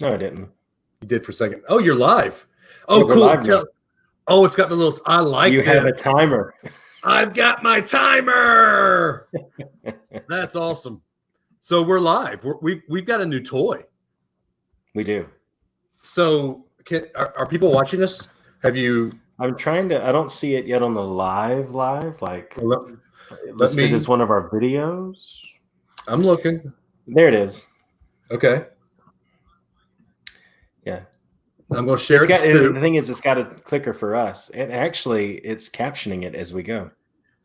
No, I didn't. You did for a second. Oh, you're live. Oh, cool. It's got the little. I like. You have a timer. I've got my timer. That's awesome. So we're live. We've got a new toy. We do. So are people watching us? Have you? I'm trying to. I don't see it yet on the live. Like listed as one of our videos. I'm looking. There it is. Okay. Yeah. I'm going to share it. The thing is, it's got a clicker for us, and actually, it's captioning it as we go.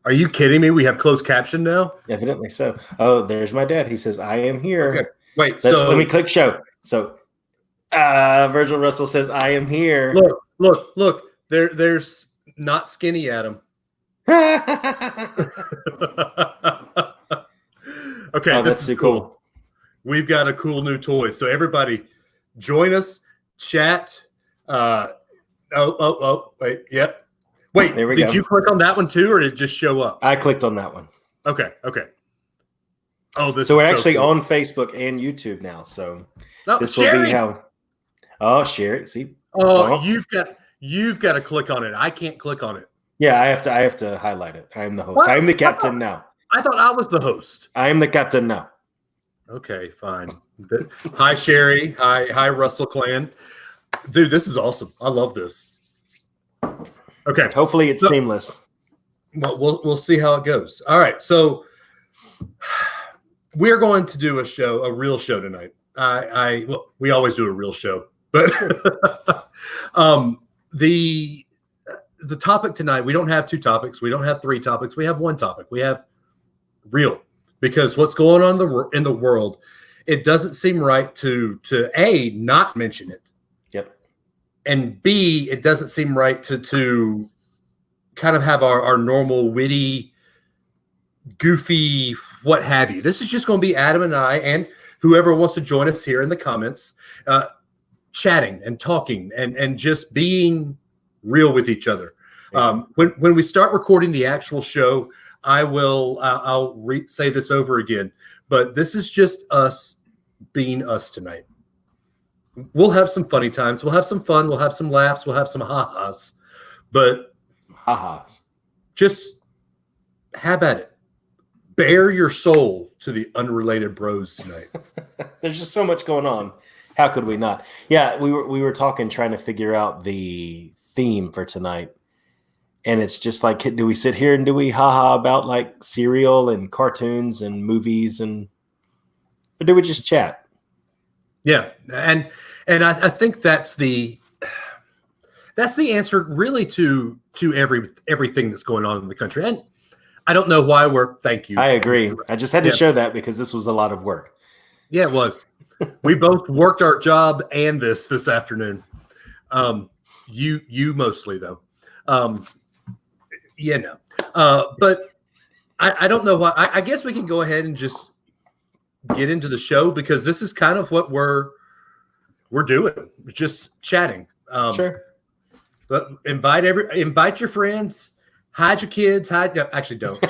Are you kidding me? We have closed caption now? Evidently so. Oh, there's my dad. He says, "I am here." Okay. Wait. Let me click show. So, Virgil Russell says, "I am here." Look. There's not skinny Adam. Okay, this is cool. We've got a cool new toy. So everybody, join us. Chat. Wait. Yep. Wait. There we go. Did you click on that one too, or did it just show up? I clicked on that one. Okay. Oh, so we're actually on Facebook and YouTube now. So this will be how. Oh, share it. See. Oh, you've got to click on it. I can't click on it. Yeah, I have to highlight it. I am the host. What? I am the captain now. I thought I was the host. I am the captain now. Okay, fine. Hi, Sherry. Hi, Russell Clan. Dude, this is awesome. I love this. Okay. Hopefully it's seamless. Well, we'll see how it goes. All right. So we're going to do a real show tonight. We always do a real show, but the topic tonight, we don't have two topics. We don't have three topics. We have one topic. We have real, because what's going on in the world, it doesn't seem right to A, not mention it. Yep. And B, it doesn't seem right to kind of have our normal witty, goofy, what have you. This is just going to be Adam and I and whoever wants to join us here in the comments, chatting and talking and just being real with each other. When we start recording the actual show, I'll say this over again, but this is just us being us tonight. We'll have some funny times. We'll have some fun. We'll have some laughs. We'll have some ha-has, but just have at it. Bare your soul to the unrelated bros tonight. There's just so much going on. How could we not? Yeah, we were talking, trying to figure out the theme for tonight. And it's just like, do we sit here and do we ha-ha about like cereal and cartoons and movies, or do we just chat? Yeah. And I think that's the answer really to everything that's going on in the country. And I don't know why thank you. I agree. I just had to show that because this was a lot of work. Yeah, it was. We both worked our job and this afternoon. You mostly though. But I don't know why. I guess we can go ahead and just get into the show, because this is kind of what we're doing. We're just chatting. Sure. But invite your friends, hide your kids, actually don't.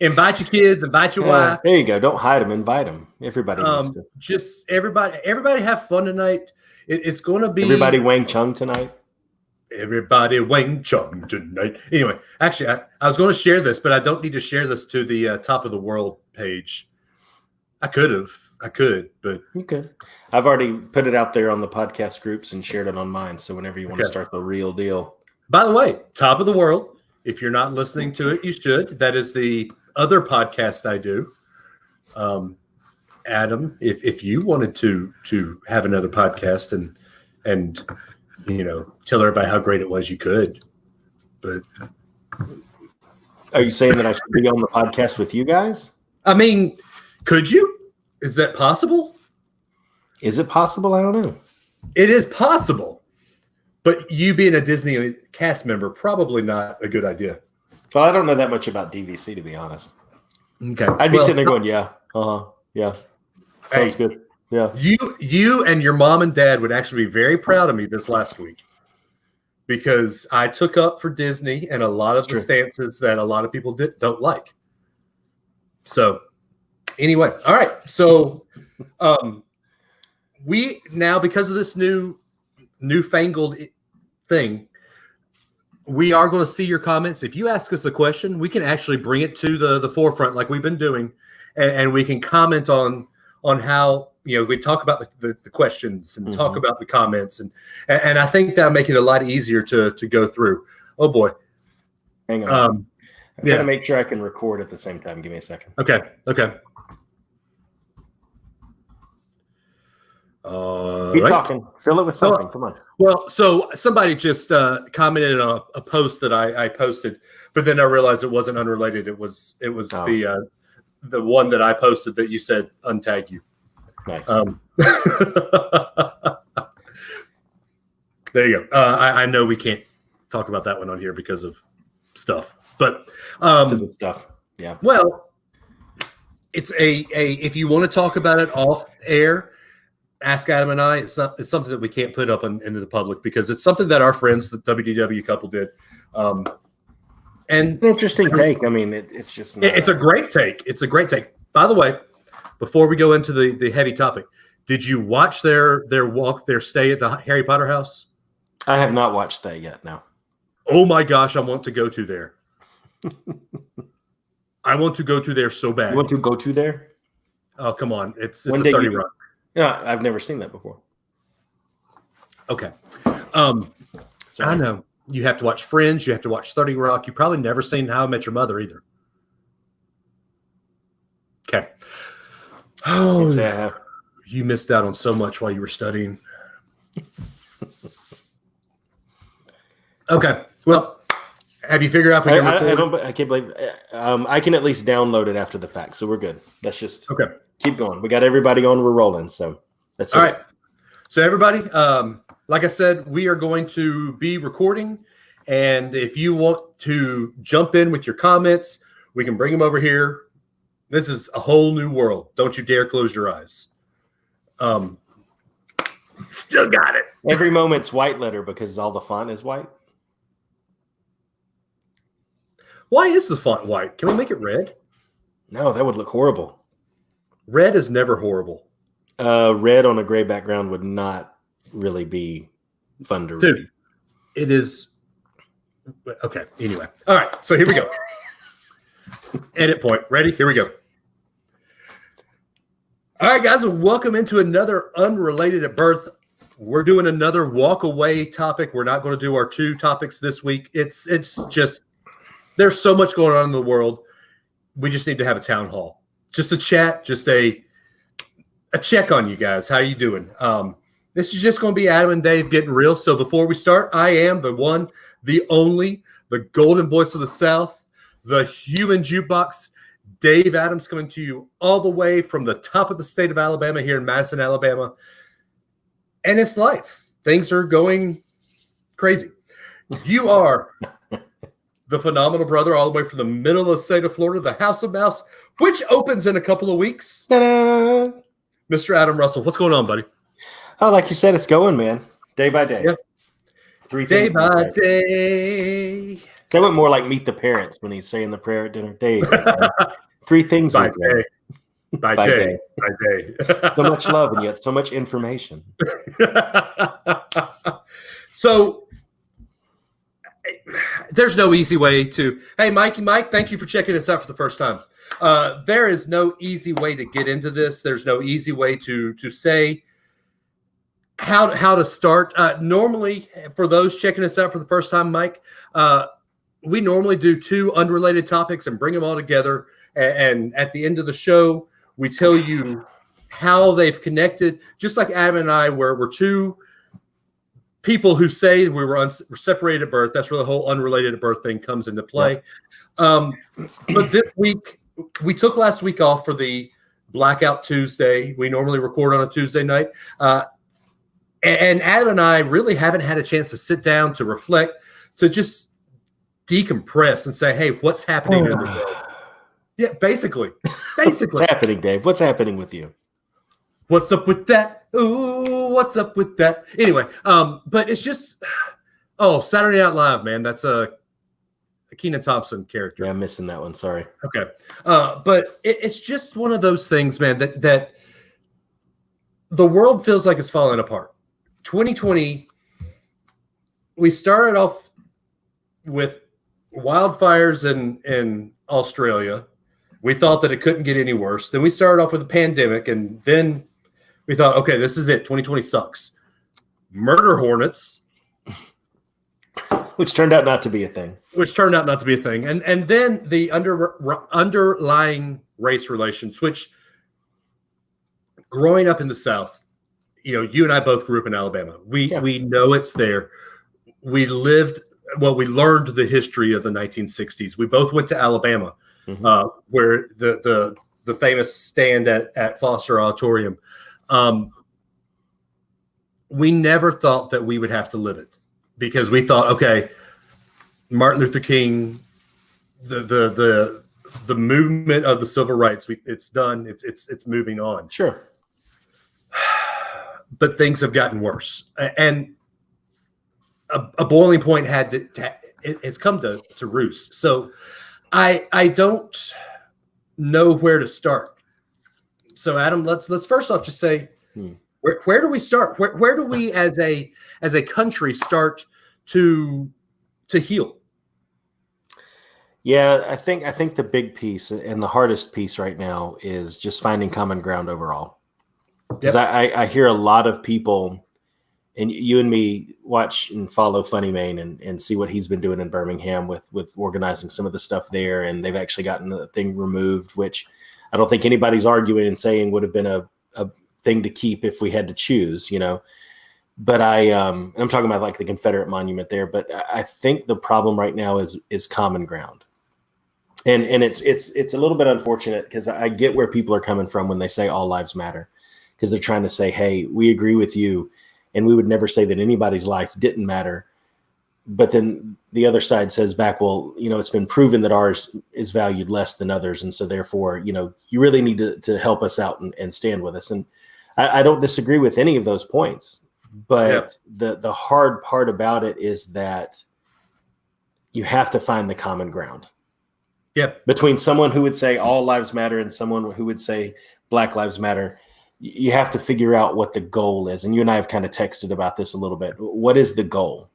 Invite your kids, invite your wife. There you go. Don't hide them, invite them. Everybody needs to. Just everybody have fun tonight. It's going to be everybody Wang Chung tonight. Everybody Wang Chung tonight. Anyway, actually, I was going to share this, but I don't need to share this to the Top of the World page. I could, but you could. I've already put it out there on the podcast groups and shared it on mine. So whenever you want to start the real deal. By the way, Top of the World. If you're not listening to it, you should. That is the other podcast I do. Adam, if you wanted to have another podcast and tell everybody how great it was, you could. But are you saying that I should be on the podcast with you guys? I mean, could you? Is that possible? Is it possible? I don't know. It is possible. But you being a Disney cast member, probably not a good idea. Well, I don't know that much about DVC, to be honest. Okay. I'd be sitting there going, yeah. Yeah. Sounds good. Yeah. You and your mom and dad would actually be very proud of me this last week, because I took up for Disney and a lot of the stances that a lot of people don't like. So anyway, all right. So we now, because of this newfangled thing, we are going to see your comments. If you ask us a question, we can actually bring it to the forefront like we've been doing, and we can comment on how, we talk about the questions and talk about the comments, and I think that'll make it a lot easier to go through. Oh boy. Hang on. I'm going to make sure I can record at the same time. Give me a second. Okay. Keep talking. Fill it with something. Come on. Well, so somebody just commented on a post that I posted, but then I realized it wasn't unrelated. It was the one that I posted that you said untag you. Nice. There you go. I know we can't talk about that one on here because of stuff, but because of stuff. Yeah. Well, it's if you want to talk about it off air, ask Adam and I. It's something that we can't put up into the public because it's something that our friends, the WDW couple, did. And an interesting take. I mean, it's just not... it's a great take. It's a great take. By the way, before we go into the heavy topic, did you watch their stay at the Harry Potter house? I have not watched that yet. No. Oh my gosh, I want to go to there. I want to go to there so bad. You want to go to there? Oh, come on. It's a 30 Rock. Yeah, I've never seen that before. Okay. I know. You have to watch Friends. You have to watch 30 Rock. You've probably never seen How I Met Your Mother either. Okay. Oh, yeah. You missed out on so much while you were studying. Okay. Well, have you figured out? I can't believe I can at least download it after the fact, so we're good. Let's just keep going. We got everybody on. We're rolling, so that's all right. So everybody, like I said, we are going to be recording, and if you want to jump in with your comments, we can bring them over here. This is a whole new world. Don't you dare close your eyes. Still got it. Every moment's white letter because all the font is white. Why is the font white? Can we make it red? No, that would look horrible. Red is never horrible. Red on a gray background would not really be fun to read. It is. Okay. Anyway. All right. So here we go. Edit point. Ready? Here we go. All right, guys. Welcome into another Unrelated at Birth. We're doing another walk away topic. We're not going to do our 2 topics this week. It's just, there's so much going on in the world. We just need to have a town hall. Just a chat, just a check on you guys. How you doing? This is just going to be Adam and Dave getting real. So before we start, I am the one, the only, the golden voice of the South, the human jukebox, Dave Adams, coming to you all the way from the top of the state of Alabama here in Madison, Alabama. And it's life. Things are going crazy. You are the phenomenal brother all the way from the middle of the state of Florida, the House of Mouse, which opens in a couple of weeks. Ta-da! Mr. Adam Russell, what's going on, buddy? Oh, like you said, it's going, man. Day by day. Yeah. 3 day things by day. That went more like Meet the Parents when he's saying the prayer at dinner. Day. 3 things by day. By day. By day. So much love and yet so much information. So there's no easy way to. Hey, Mike, thank you for checking us out for the first time. There is no easy way to get into this. There's no easy way to say how to start. Normally, for those checking us out for the first time, Mike, we normally do 2 unrelated topics and bring them all together. And at the end of the show, we tell you how they've connected. Just like Adam and I, where we're 2 people who say we're separated at birth. That's where the whole unrelated at birth thing comes into play. Yep. But this week, we took last week off for the Blackout Tuesday. We normally record on a Tuesday night. And Adam and I really haven't had a chance to sit down, to reflect, to just decompress and say, hey, what's happening in the world? Yeah, basically. What's happening, Dave? What's happening with you? What's up with that? Ooh, what's up with that? Anyway, but it's just, Saturday Night Live, man. That's a Kenan Thompson character. Yeah, I'm missing that one. Sorry. Okay. But it's just one of those things, man, that the world feels like it's falling apart. 2020, we started off with wildfires in Australia. We thought that it couldn't get any worse. Then we started off with a pandemic, and then we thought, okay, this is it. 2020 sucks. Murder hornets. Which turned out not to be a thing. And then the underlying race relations, which growing up in the South, you and I both grew up in Alabama. We know it's there. We learned the history of the 1960s. We both went to Alabama, where the famous stand at Foster Auditorium. We never thought that we would have to live it, because we thought, okay, Martin Luther King, the movement of the civil rights, it's done. It's moving on. Sure. But things have gotten worse, and a boiling point it's come to roost. So I don't know where to start. So Adam, let's first off just say, where do we start? Where do we as a country start to heal? Yeah, I think the big piece and the hardest piece right now is just finding common ground overall. Because I hear a lot of people, and you and me watch and follow Funny Mane and see what he's been doing in Birmingham with organizing some of the stuff there, and they've actually gotten the thing removed, which I don't think anybody's arguing and saying would have been a thing to keep if we had to choose, But I'm talking about like the Confederate monument there, but I think the problem right now is common ground. And it's a little bit unfortunate, because I get where people are coming from when they say all lives matter, because they're trying to say, hey, we agree with you, and we would never say that anybody's life didn't matter. But then the other side says back, well, it's been proven that ours is valued less than others. And so therefore, you really need to help us out and stand with us. And I don't disagree with any of those points. But the hard part about it is that you have to find the common ground. Yep. Between someone who would say all lives matter and someone who would say Black lives matter, you have to figure out what the goal is. And you and I have kind of texted about this a little bit. What is the goal?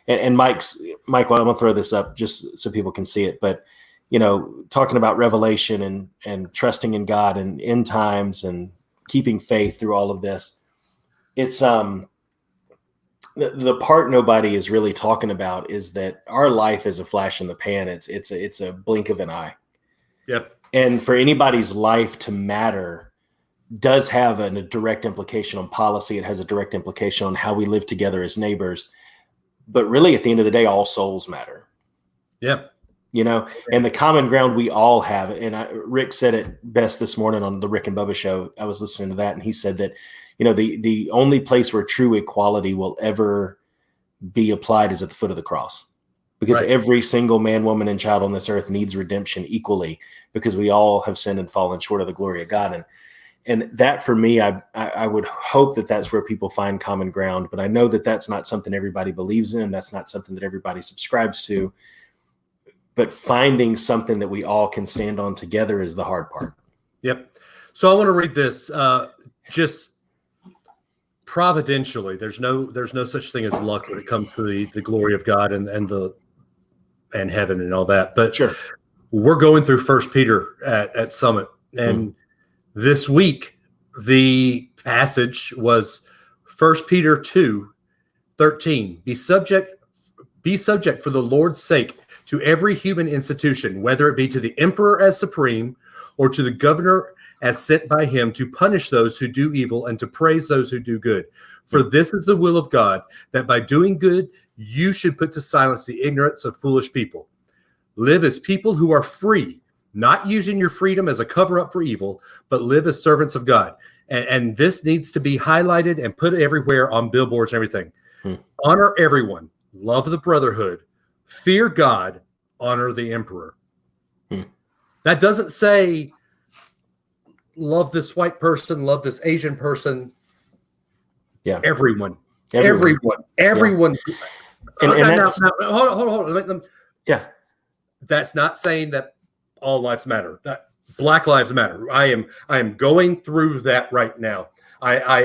And Mike, well, I'm gonna throw this up just so people can see it. But talking about revelation and trusting in God and end times and keeping faith through all of this, it's the part nobody is really talking about is that our life is a flash in the pan. It's a blink of an eye. Yep. And for anybody's life to matter does have a direct implication on policy. It has a direct implication on how we live together as neighbors. But really, at the end of the day, all souls matter. Yep. And the common ground we all have. And Rick said it best this morning on the Rick and Bubba show. I was listening to that, and he said that, the only place where true equality will ever be applied is at the foot of the cross, because every single man, woman, and child on this earth needs redemption equally, because we all have sinned and fallen short of the glory of God. And that, for me, I would hope that that's where people find common ground. But I know that that's not something everybody believes in. That's not something that everybody subscribes to. But finding something that we all can stand on together is the hard part. Yep. So I want to read this. Just providentially, there's no such thing as luck when it comes to the glory of God and heaven and all that. But sure, we're going through 1 Peter at Summit, and this week the passage was 1 Peter 2:13. Be subject for the Lord's sake to every human institution, whether it be to the emperor as supreme or to the governor as sent by him to punish those who do evil and to praise those who do good. For this is the will of God, that by doing good, you should put to silence the ignorance of foolish people. Live as people who are free, not using your freedom as a cover-up for evil, but live as servants of God. And this needs to be highlighted and put everywhere on billboards and everything. Honor everyone. Love the brotherhood. Fear God. Honor the emperor. That doesn't say love this white person, love this Asian person. Yeah. Everyone. Yeah. And hold on. Yeah. That's not saying that all lives matter. That Black lives matter. I am going through that right now. Our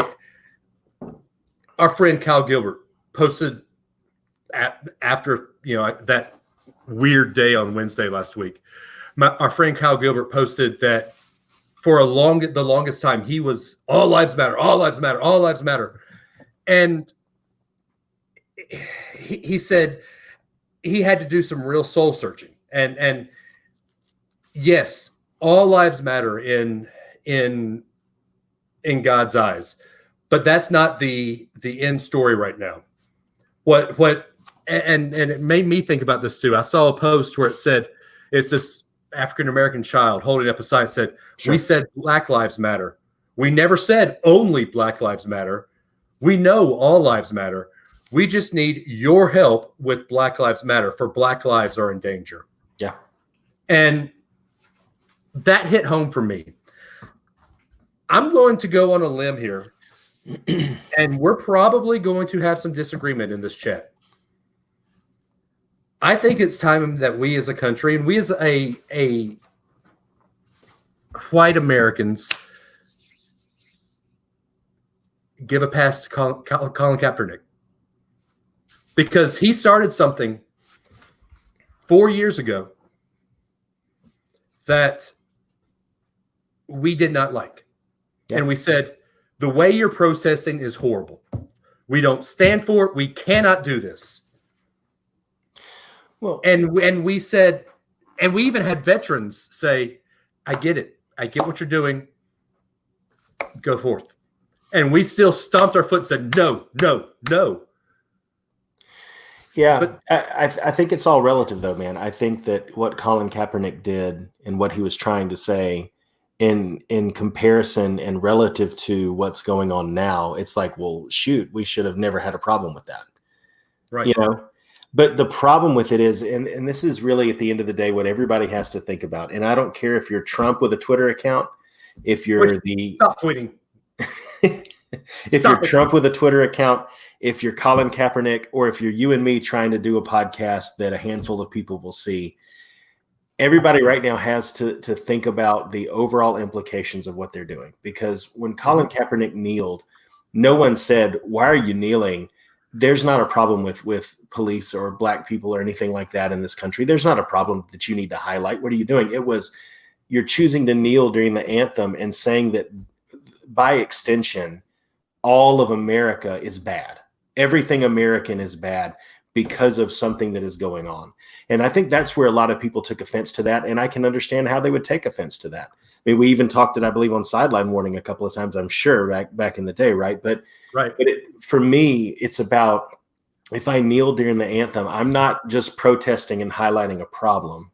friend Kyle Gilbert posted after that weird day on Wednesday last week. Our friend Kyle Gilbert posted that for the longest time he was all lives matter, all lives matter, all lives matter, and he said he had to do some real soul searching, and yes, all lives matter in God's eyes, but that's not the end story right now. And it made me think about this too. I saw a post where it said, it's this African-American child holding up a sign that said, Sure. We said Black Lives Matter. We never said only Black Lives Matter. We know all lives matter. We just need your help with Black Lives Matter, for Black lives are in danger. Yeah. And that hit home for me. I'm going to go on a limb here, and we're probably going to have some disagreement in this chat. I think it's time that we as a country, and we as a white Americans, give a pass to Colin Kaepernick, because he started something 4 years ago that we did not like. Yeah. And we said, the way you're protesting is horrible. We don't stand for it. We cannot do this. Well, and we said, and we even had veterans say, I get it. I get what you're doing. Go forth. And we still stomped our foot and said, no, no, no. Yeah, but I think it's all relative, though, man. I think that what Colin Kaepernick did and what he was trying to say in comparison and relative to what's going on now, it's like, well, shoot, we should have never had a problem with that. Right. You know? But the problem with it is, and this is really at the end of the day what everybody has to think about. And I don't care if you're Trump with a Twitter account, if you're stop tweeting. If you're Trump with a Twitter account, if you're Colin Kaepernick, or if you're you and me trying to do a podcast that a handful of people will see, everybody right now has to think about the overall implications of what they're doing. Because when Colin Kaepernick kneeled, no one said, why are you kneeling? There's not a problem with police or black people or anything like that in this country. There's not a problem that you need to highlight. What are you doing? It was, you're choosing to kneel during the anthem and saying that by extension, all of America is bad. Everything American is bad because of something that is going on. And I think that's where a lot of people took offense to that. And I can understand how they would take offense to that. I mean, we even talked it, I believe, on Sideline Warning a couple of times, I'm sure, back in the day, right? But for me, it's about, if I kneel during the anthem, I'm not just protesting and highlighting a problem.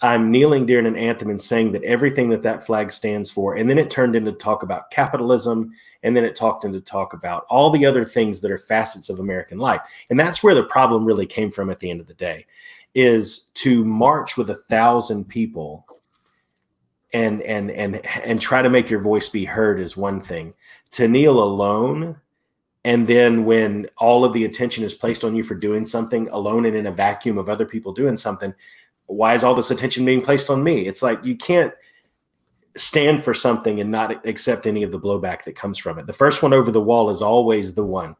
I'm kneeling during an anthem and saying that everything that flag stands for, and then it turned into talk about capitalism, and then it talked into talk about all the other things that are facets of American life. And that's where the problem really came from at the end of the day, is to march with 1,000 people and try to make your voice be heard is one thing. To kneel alone, and then when all of the attention is placed on you for doing something alone and in a vacuum of other people doing something, why is all this attention being placed on me? It's like, you can't stand for something and not accept any of the blowback that comes from it. The first one over the wall is always the one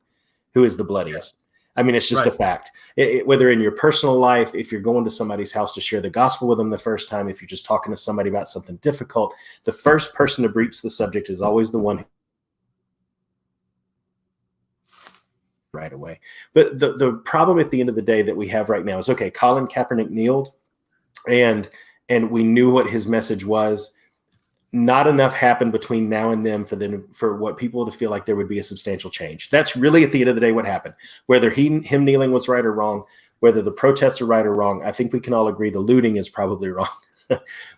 who is the bloodiest. I mean, it's just a fact. Whether in your personal life, if you're going to somebody's house to share the gospel with them the first time, if you're just talking to somebody about something difficult, the first person to breach the subject is always the one right away. But the problem at the end of the day that we have right now is, okay, Colin Kaepernick kneeled, and we knew what his message was. Not enough happened between now and then for what people to feel like there would be a substantial change. That's really at the end of the day what happened. Whether him kneeling was right or wrong, whether the protests are right or wrong, I think we can all agree the looting is probably wrong.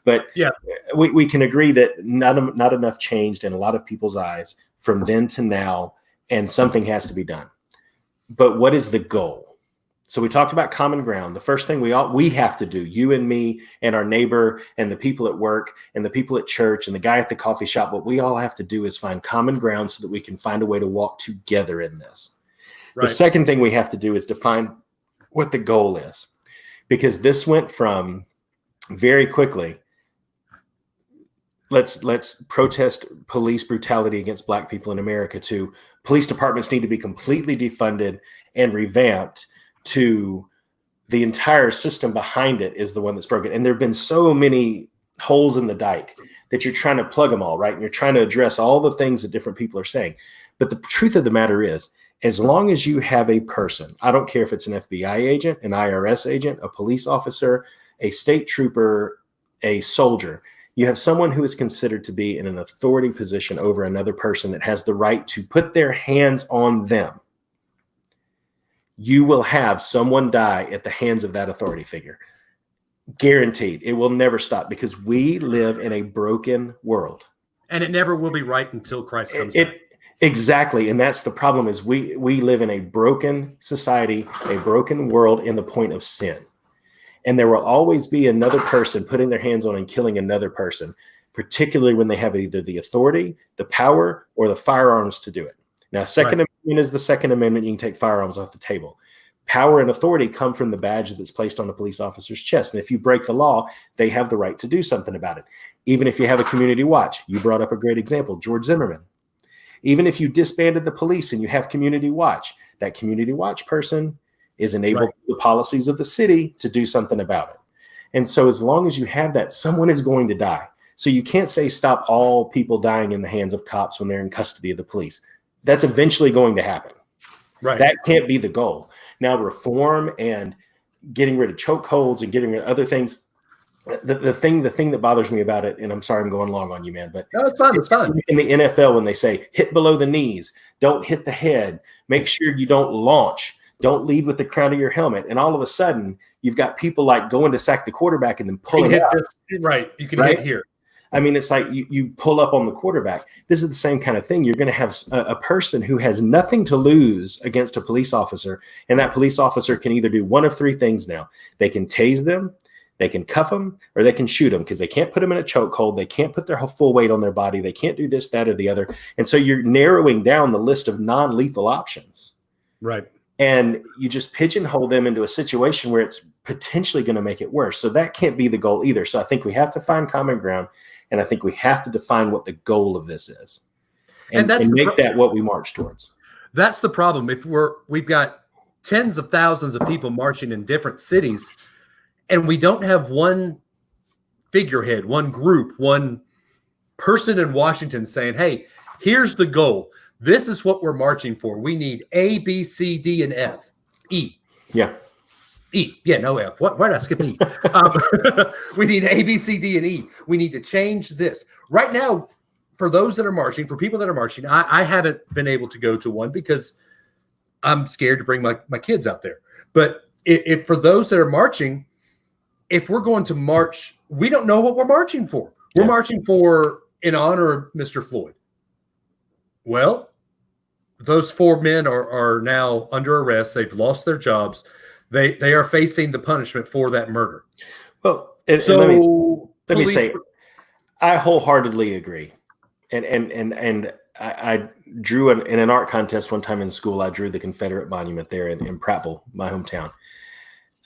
But yeah, we can agree that not enough changed in a lot of people's eyes from then to now, and something has to be done. But what is the goal? So we talked about common ground. The first thing we have to do, you and me and our neighbor and the people at work and the people at church and the guy at the coffee shop, what we all have to do is find common ground so that we can find a way to walk together in this. Right. The second thing we have to do is define what the goal is, because this went from very quickly let's protest police brutality against Black people in America, to police departments need to be completely defunded and revamped, to the entire system behind it is the one that's broken. And there have been so many holes in the dike that you're trying to plug them all, right? And you're trying to address all the things that different people are saying. But the truth of the matter is, as long as you have a person, I don't care if it's an FBI agent, an IRS agent, a police officer, a state trooper, a soldier, you have someone who is considered to be in an authority position over another person that has the right to put their hands on them. You will have someone die at the hands of that authority figure. Guaranteed. It will never stop, because we live in a broken world. And it never will be right until Christ comes back. Exactly. And that's the problem, is we live in a broken society, a broken world in the point of sin. And there will always be another person putting their hands on and killing another person, particularly when they have either the authority, the power, or the firearms to do it. Now, Second Amendment is the Second Amendment. You can take firearms off the table. Power and authority come from the badge that's placed on a police officer's chest. And if you break the law, they have the right to do something about it. Even if you have a community watch, you brought up a great example, George Zimmerman. Even if you disbanded the police and you have community watch, that community watch person is enabled through the policies of the city to do something about it. And so as long as you have that, someone is going to die. So you can't say stop all people dying in the hands of cops when they're in custody of the police. That's eventually going to happen. Right. That can't be the goal. Now, reform and getting rid of chokeholds and getting rid of other things. The thing that bothers me about it, and I'm sorry I'm going long on you, man, but no, it's fine. It's fine. In the NFL, when they say hit below the knees, don't hit the head, make sure you don't launch, don't lead with the crown of your helmet, and all of a sudden you've got people like going to sack the quarterback and then pulling out. Right. You can hit here. I mean, it's like you pull up on the quarterback. This is the same kind of thing. You're going to have a person who has nothing to lose against a police officer, and that police officer can either do one of three things now. They can tase them, they can cuff them, or they can shoot them, because they can't put them in a chokehold. They can't put their full weight on their body. They can't do this, that, or the other. And so you're narrowing down the list of non-lethal options. Right. And you just pigeonhole them into a situation where it's potentially going to make it worse. So that can't be the goal either. So I think we have to find common ground. And I think we have to define what the goal of this is, and make that what we march towards. That's the problem. If we've got tens of thousands of people marching in different cities, and we don't have one figurehead, one group, one person in Washington saying, "Hey, here's the goal. This is what we're marching for. We need A, B, C, D, and F, E." Yeah. E. Yeah, no F. Why did I skip E? We need A, B, C, D, and E. We need to change this. Right now, for those that are marching, for people that are marching, I haven't been able to go to one because I'm scared to bring my kids out there. But if for those that are marching, if we're going to march, we don't know what we're marching for. We're marching for in honor of Mr. Floyd. Well, those 4 men are now under arrest. They've lost their jobs. They are facing the punishment for that murder. Well, let me say, I wholeheartedly agree. And I drew in an art contest one time in school. I drew the Confederate monument there in Prattville, my hometown.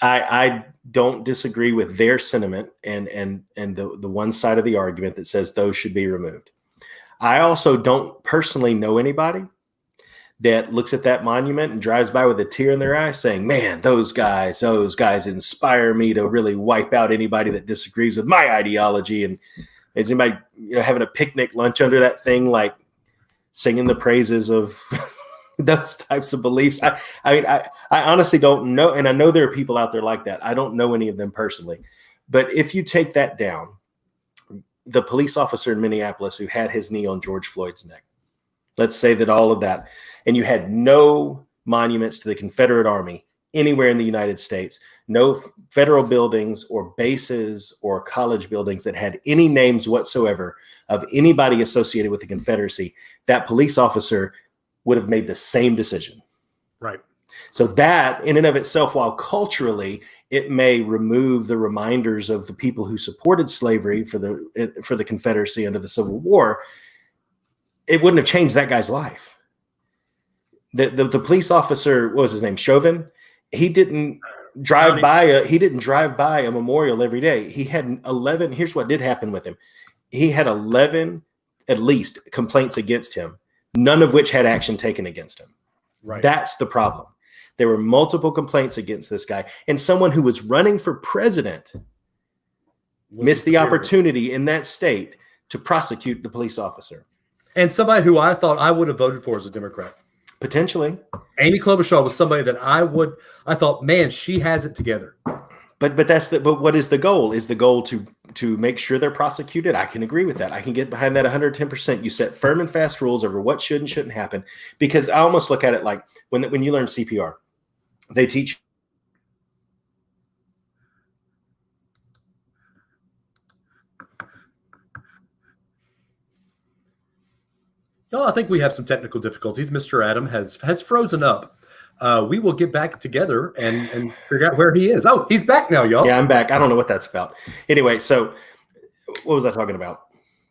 I don't disagree with their sentiment and the one side of the argument that says those should be removed. I also don't personally know anybody that looks at that monument and drives by with a tear in their eye saying, "Man, those guys inspire me to really wipe out anybody that disagrees with my ideology." And is anybody having a picnic lunch under that thing, like singing the praises of those types of beliefs? I honestly don't know. And I know there are people out there like that. I don't know any of them personally. But if you take that down, the police officer in Minneapolis who had his knee on George Floyd's neck, let's say that all of that, and you had no monuments to the Confederate Army anywhere in the United States, no federal buildings or bases or college buildings that had any names whatsoever of anybody associated with the Confederacy, that police officer would have made the same decision. Right. So that in and of itself, while culturally it may remove the reminders of the people who supported slavery for the Confederacy under the Civil War, it wouldn't have changed that guy's life. The police officer, what was his name? Chauvin. He didn't drive by a memorial every day. He had 11. Here's what did happen with him. he had 11 at least complaints against him, none of which had action taken against him. Right. That's the problem. There were multiple complaints against this guy, and someone who was running for president missed the opportunity in that state to prosecute the police officer. And somebody who I thought I would have voted for as a Democrat. Potentially. Amy Klobuchar was somebody that I thought, man, she has it together. But what is the goal? Is the goal to make sure they're prosecuted? I can agree with that. I can get behind that 110%. You set firm and fast rules over what should and shouldn't happen. Because I almost look at it like when you learn CPR, they teach. No, I think we have some technical difficulties. Mr. Adam has frozen up. We will get back together and figure out where he is. Oh, he's back now, y'all. Yeah, I'm back. I don't know what that's about. Anyway, so what was I talking about?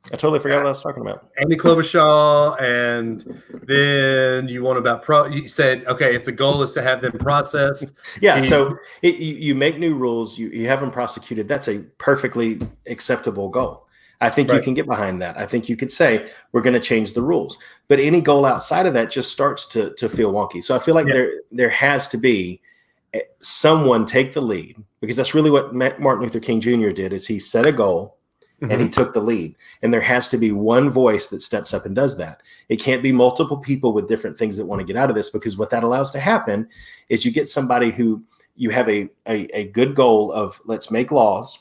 I totally forgot what I was talking about. Amy Klobuchar, and then you said, okay, if the goal is to have them processed. Yeah, so you make new rules, you have them prosecuted. That's a perfectly acceptable goal. I think you can get behind that. I think you could say we're going to change the rules, but any goal outside of that just starts to feel wonky. So I feel like there has to be someone take the lead, because that's really what Martin Luther King Jr. did. Is he set a goal and he took the lead, and there has to be one voice that steps up and does that. It can't be multiple people with different things that want to get out of this, because what that allows to happen is you get somebody who you have a good goal of, let's make laws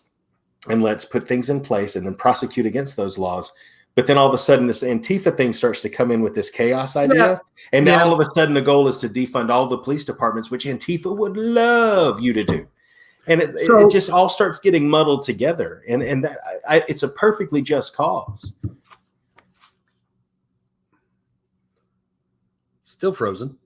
and let's put things in place and then prosecute against those laws. But then all of a sudden this Antifa thing starts to come in with this chaos idea. Yeah. And now all of a sudden the goal is to defund all the police departments, which Antifa would love you to do. And it just all starts getting muddled together. And that it's a perfectly just cause. Still frozen.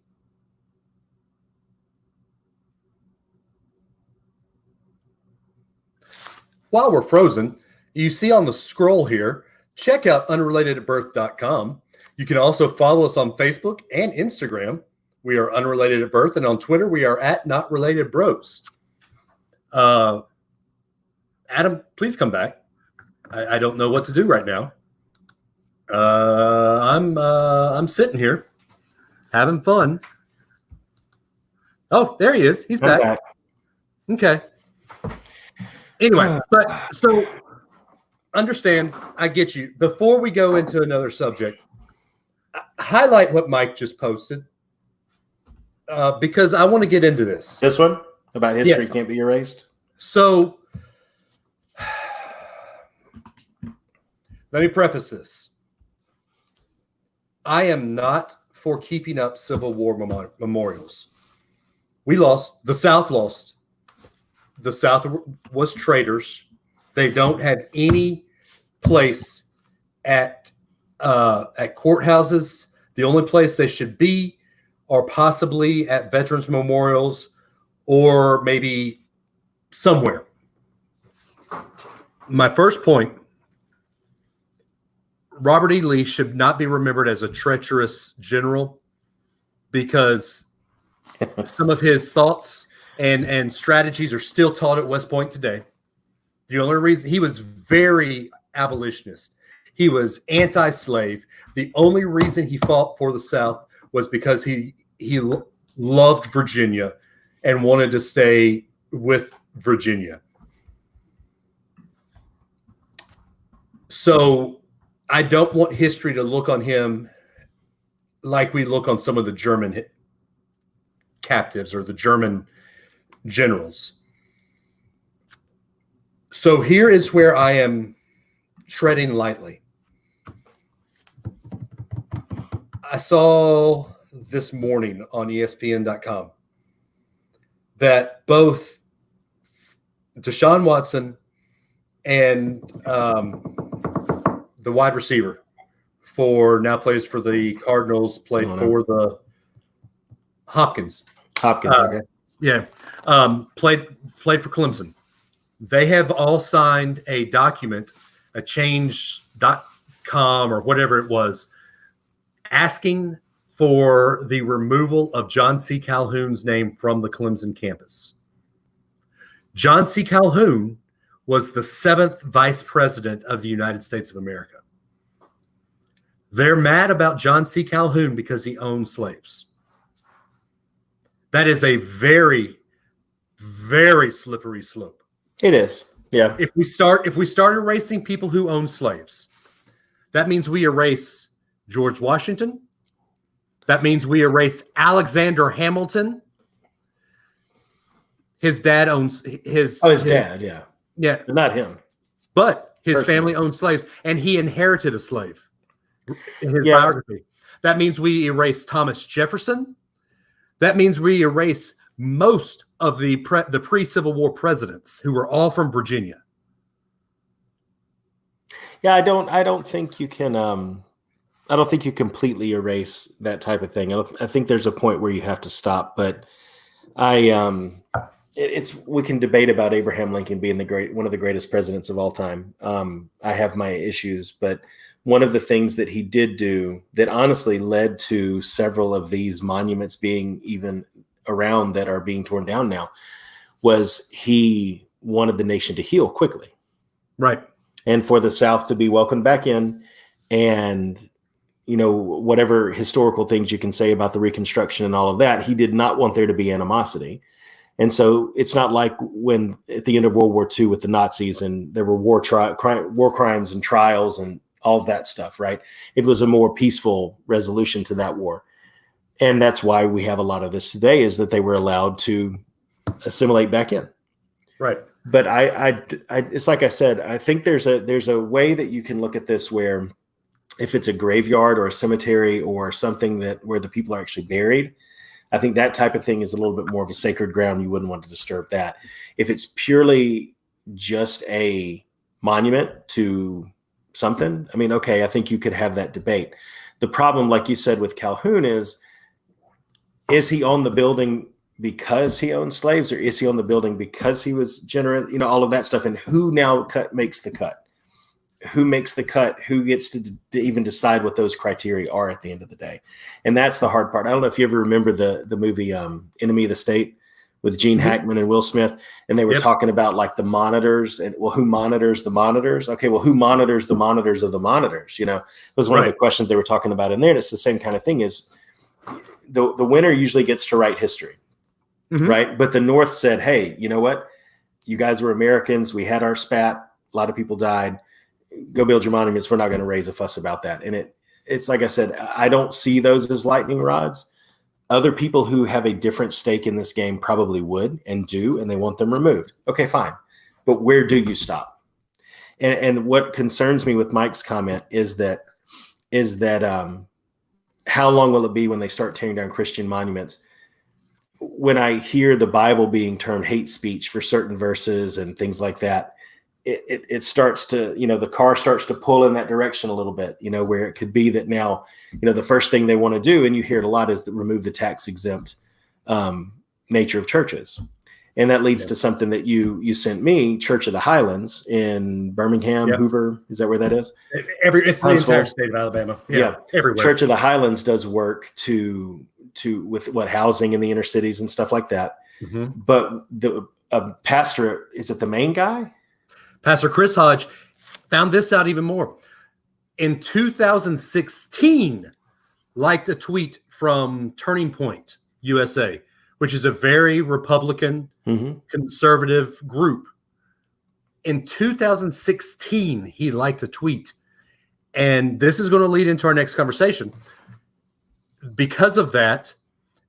While we're frozen, you see on the scroll here, check out unrelatedатbirth.com. You can also follow us on Facebook and Instagram. We are Unrelated at Birth, and on Twitter, we are at NotRelatedBros. Adam, please come back. I don't know what to do right now. I'm sitting here having fun. Oh, there he is. He's back. Okay. Anyway, but so understand, I get you. Before we go into another subject, highlight what Mike just posted, because I want to get into this. This one about history can't be erased. So let me preface this. I am not for keeping up Civil War memorials. We lost. The South lost. The South was traitors. They don't have any place at courthouses. The only place they should be are possibly at veterans memorials or maybe somewhere. My first point, Robert E. Lee should not be remembered as a treacherous general, because some of his thoughts and strategies are still taught at West Point today. The only reason he was very abolitionist, he was anti-slave. The only reason he fought for the South was because he loved Virginia and wanted to stay with Virginia. So I don't want history to look on him like we look on some of the German captives or the German generals. So here is where I am treading lightly. I saw this morning on ESPN.com that both Deshaun Watson and the wide receiver now plays for the Cardinals, played for the Hopkins. Okay. Yeah. Played for Clemson. They have all signed a document, a change.com or whatever it was, asking for the removal of John C. Calhoun's name from the Clemson campus. John C. Calhoun was the 7th vice president of the United States of America. They're mad about John C. Calhoun because he owned slaves. That is a very, very slippery slope. It is. Yeah. If we start erasing people who own slaves, that means we erase George Washington. That means we erase Alexander Hamilton. His dad owns his dad, yeah. Yeah. But not him. But his family owned slaves, and he inherited a slave in his biography. That means we erase Thomas Jefferson. That means we erase most of the pre-Civil War presidents who were all from Virginia. Yeah, I don't think you can I don't think you completely erase that type of thing. I think there's a point where you have to stop, but we can debate about Abraham Lincoln being one of the greatest presidents of all time. I have my issues, but one of the things that he did do that honestly led to several of these monuments being even around that are being torn down now was he wanted the nation to heal quickly. Right. And for the South to be welcomed back in, and whatever historical things you can say about the Reconstruction and all of that, he did not want there to be animosity. And so it's not like when at the end of World War II with the Nazis and there were war crimes and trials and all of that stuff, right? It was a more peaceful resolution to that war. And that's why we have a lot of this today, is that they were allowed to assimilate back in. Right. But it's like I said, I think there's a way that you can look at this where if it's a graveyard or a cemetery or something where the people are actually buried, I think that type of thing is a little bit more of a sacred ground. You wouldn't want to disturb that. If it's purely just a monument to something, I mean, okay, I think you could have that debate. The problem, like you said, with Calhoun is he on the building because he owned slaves, or is he on the building because he was generous? All of that stuff. And who now makes the cut? Who makes the cut? Who gets to even decide what those criteria are at the end of the day? And that's the hard part. I don't know if you ever remember the movie Enemy of the State with Gene Hackman and Will Smith, and they were talking about like the monitors and who monitors the monitors? Okay, well, who monitors the monitors of the monitors? It was one of the questions they were talking about in there. And it's the same kind of thing. Is the winner usually gets to write history, right? But the North said, hey, you know what? You guys were Americans. We had our spat. A lot of people died. Go build your monuments. We're not going to raise a fuss about that. And it's like I said, I don't see those as lightning rods. Other people who have a different stake in this game probably would and do, and they want them removed. Okay, fine. But where do you stop? And what concerns me with Mike's comment is that how long will it be when they start tearing down Christian monuments? When I hear the Bible being termed hate speech for certain verses and things like that, it starts to, the car starts to pull in that direction a little bit, where it could be that now, the first thing they want to do, and you hear it a lot, is to remove the tax exempt nature of churches. And that leads to something that you sent me, Church of the Highlands in Birmingham, Hoover. Is that where that is? It's the entire state of Alabama. Yeah, everywhere. Church of the Highlands does work with housing in the inner cities and stuff like that. But the pastor, is it the main guy? Pastor Chris Hodge found this out even more. In 2016, liked a tweet from Turning Point USA, which is a very Republican, conservative group. In 2016, he liked a tweet. And this is going to lead into our next conversation. Because of that,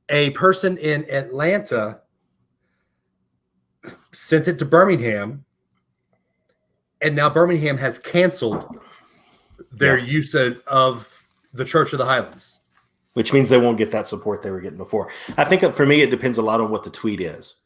a person in Atlanta sent it to Birmingham. And now Birmingham has canceled their use of the Church of the Highlands. Which means they won't get that support they were getting before. I think for me, it depends a lot on what the tweet is.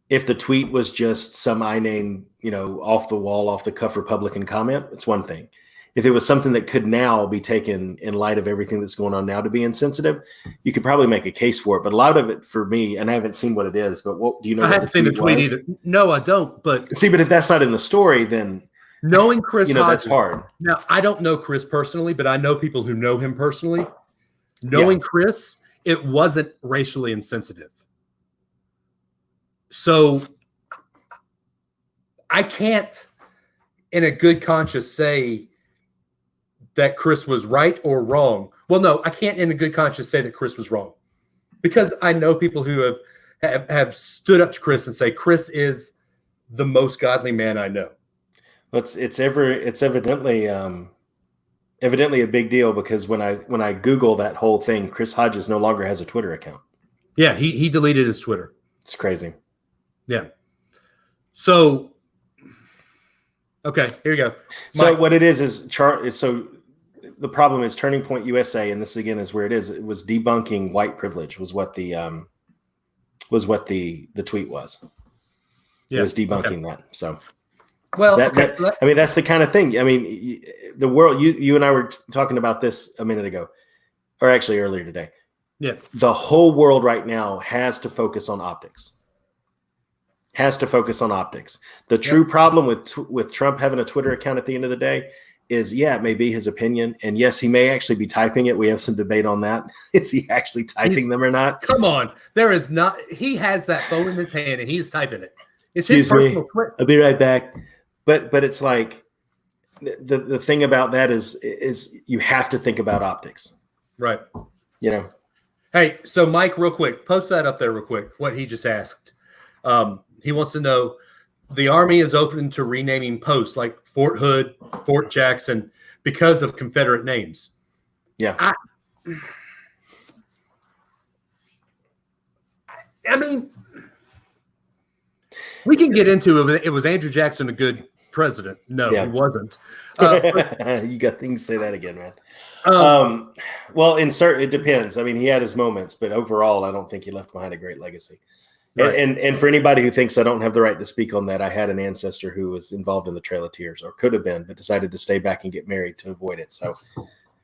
If the tweet was just some inane, off the wall, off the cuff Republican comment, it's one thing. If it was something that could now be taken in light of everything that's going on now to be insensitive, you could probably make a case for it. But a lot of it for me, and I haven't seen what it is, but what do you know? I haven't seen the tweet either. No, I don't. But see, but if that's not in the story, then knowing Chris, that's hard. Now, I don't know Chris personally, but I know people who know him personally. Knowing Chris, it wasn't racially insensitive. So I can't, in a good conscience, say that Chris was right or wrong. Well, no, I can't, in a good conscience, say that Chris was wrong, because I know people who have stood up to Chris and say Chris is the most godly man I know. It's evidently a big deal, because when I Google that whole thing, Chris Hodges no longer has a Twitter account. Yeah, he deleted his Twitter. It's crazy. Yeah. So, okay, here you go. So what it is so the problem is Turning Point USA, and this again is where it is. It was debunking white privilege was what the tweet was. Yeah, it was debunking that. So, well, I mean, that's the kind of thing. I mean, the world. You and I were talking about this a minute ago, or actually earlier today. Yeah, the whole world right now has to focus on optics. The true problem with Trump having a Twitter account at the end of the day is, it may be his opinion, and yes, he may actually be typing it. We have some debate on that. Is he actually typing them or not? Come on, there is not. He has that phone in his hand and he's typing it. It's his personal Twitter. I'll be right back. But it's like the thing about that is you have to think about optics, right? You know. Hey, so Mike, real quick, post that up there real quick. What he just asked. He wants to know, the Army is open to renaming posts like Fort Hood, Fort Jackson, because of Confederate names. Yeah. I mean, we can get into it. It was Andrew Jackson a good president? No, he wasn't. You got things to say that again, man. Well, it depends. I mean, he had his moments, but overall, I don't think he left behind a great legacy. Right. And for anybody who thinks I don't have the right to speak on that, I had an ancestor who was involved in the Trail of Tears, or could have been, but decided to stay back and get married to avoid it. So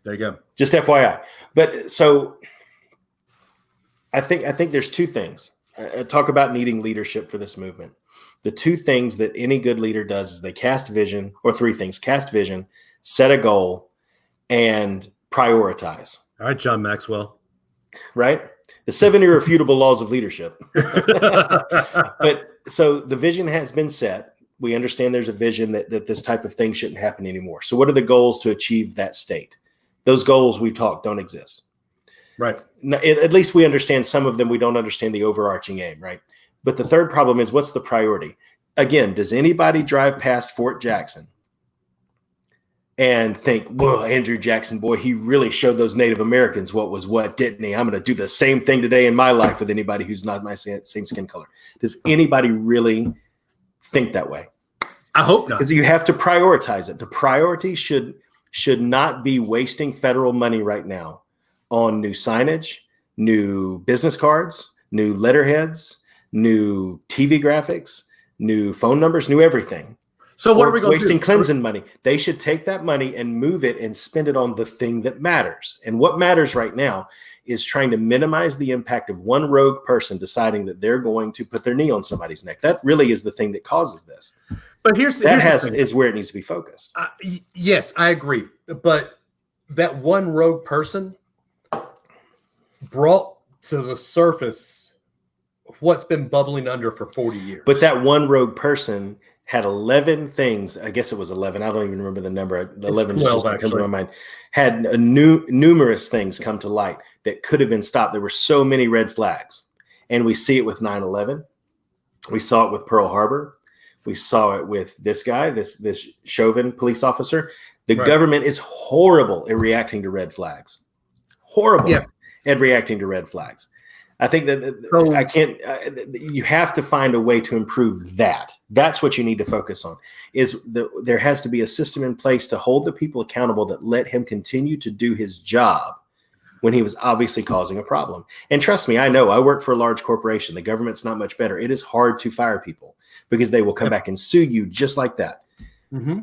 there you go. Just FYI. But so I think there's two things. I talk about needing leadership for this movement. The two things that any good leader does is they cast vision, or three things: cast vision, set a goal, and prioritize. All right, John Maxwell. Right? The 7 irrefutable laws of leadership. But so the vision has been set. We understand there's a vision that this type of thing shouldn't happen anymore. So what are the goals to achieve that state? Those goals we talked don't exist. Right. At least we understand some of them. We don't understand the overarching aim, right? But the third problem is, what's the priority? Again, does anybody drive past Fort Jackson and think, whoa, Andrew Jackson, boy, he really showed those Native Americans what was what, didn't he? I'm going to do the same thing today in my life with anybody who's not my same skin color. Does anybody really think that way? I hope not. Because you have to prioritize it. The priority should not be wasting federal money right now on new signage, new business cards, new letterheads, new TV graphics, new phone numbers, new everything. So what are we going to do? Wasting Clemson money. They should take that money and move it and spend it on the thing that matters. And what matters right now is trying to minimize the impact of one rogue person deciding that they're going to put their knee on somebody's neck. That really is the thing that causes this. But is where it needs to be focused. Yes, I agree. But that one rogue person brought to the surface what's been bubbling under for 40 years. But that one rogue person had 11 things. I guess it was 11. I don't even remember the number. 11 just comes to my mind. Had numerous things come to light that could have been stopped. There were so many red flags. And we see it with 9/11. We saw it with Pearl Harbor. We saw it with this guy, this Chauvin police officer. The government is horrible at reacting to red flags. Horrible at reacting to red flags. I think that you have to find a way to improve that. That's what you need to focus on. There has to be a system in place to hold the people accountable that let him continue to do his job when he was obviously causing a problem. And trust me, I know, I work for a large corporation. The government's not much better. It is hard to fire people because they will come back and sue you just like that. Mm-hmm.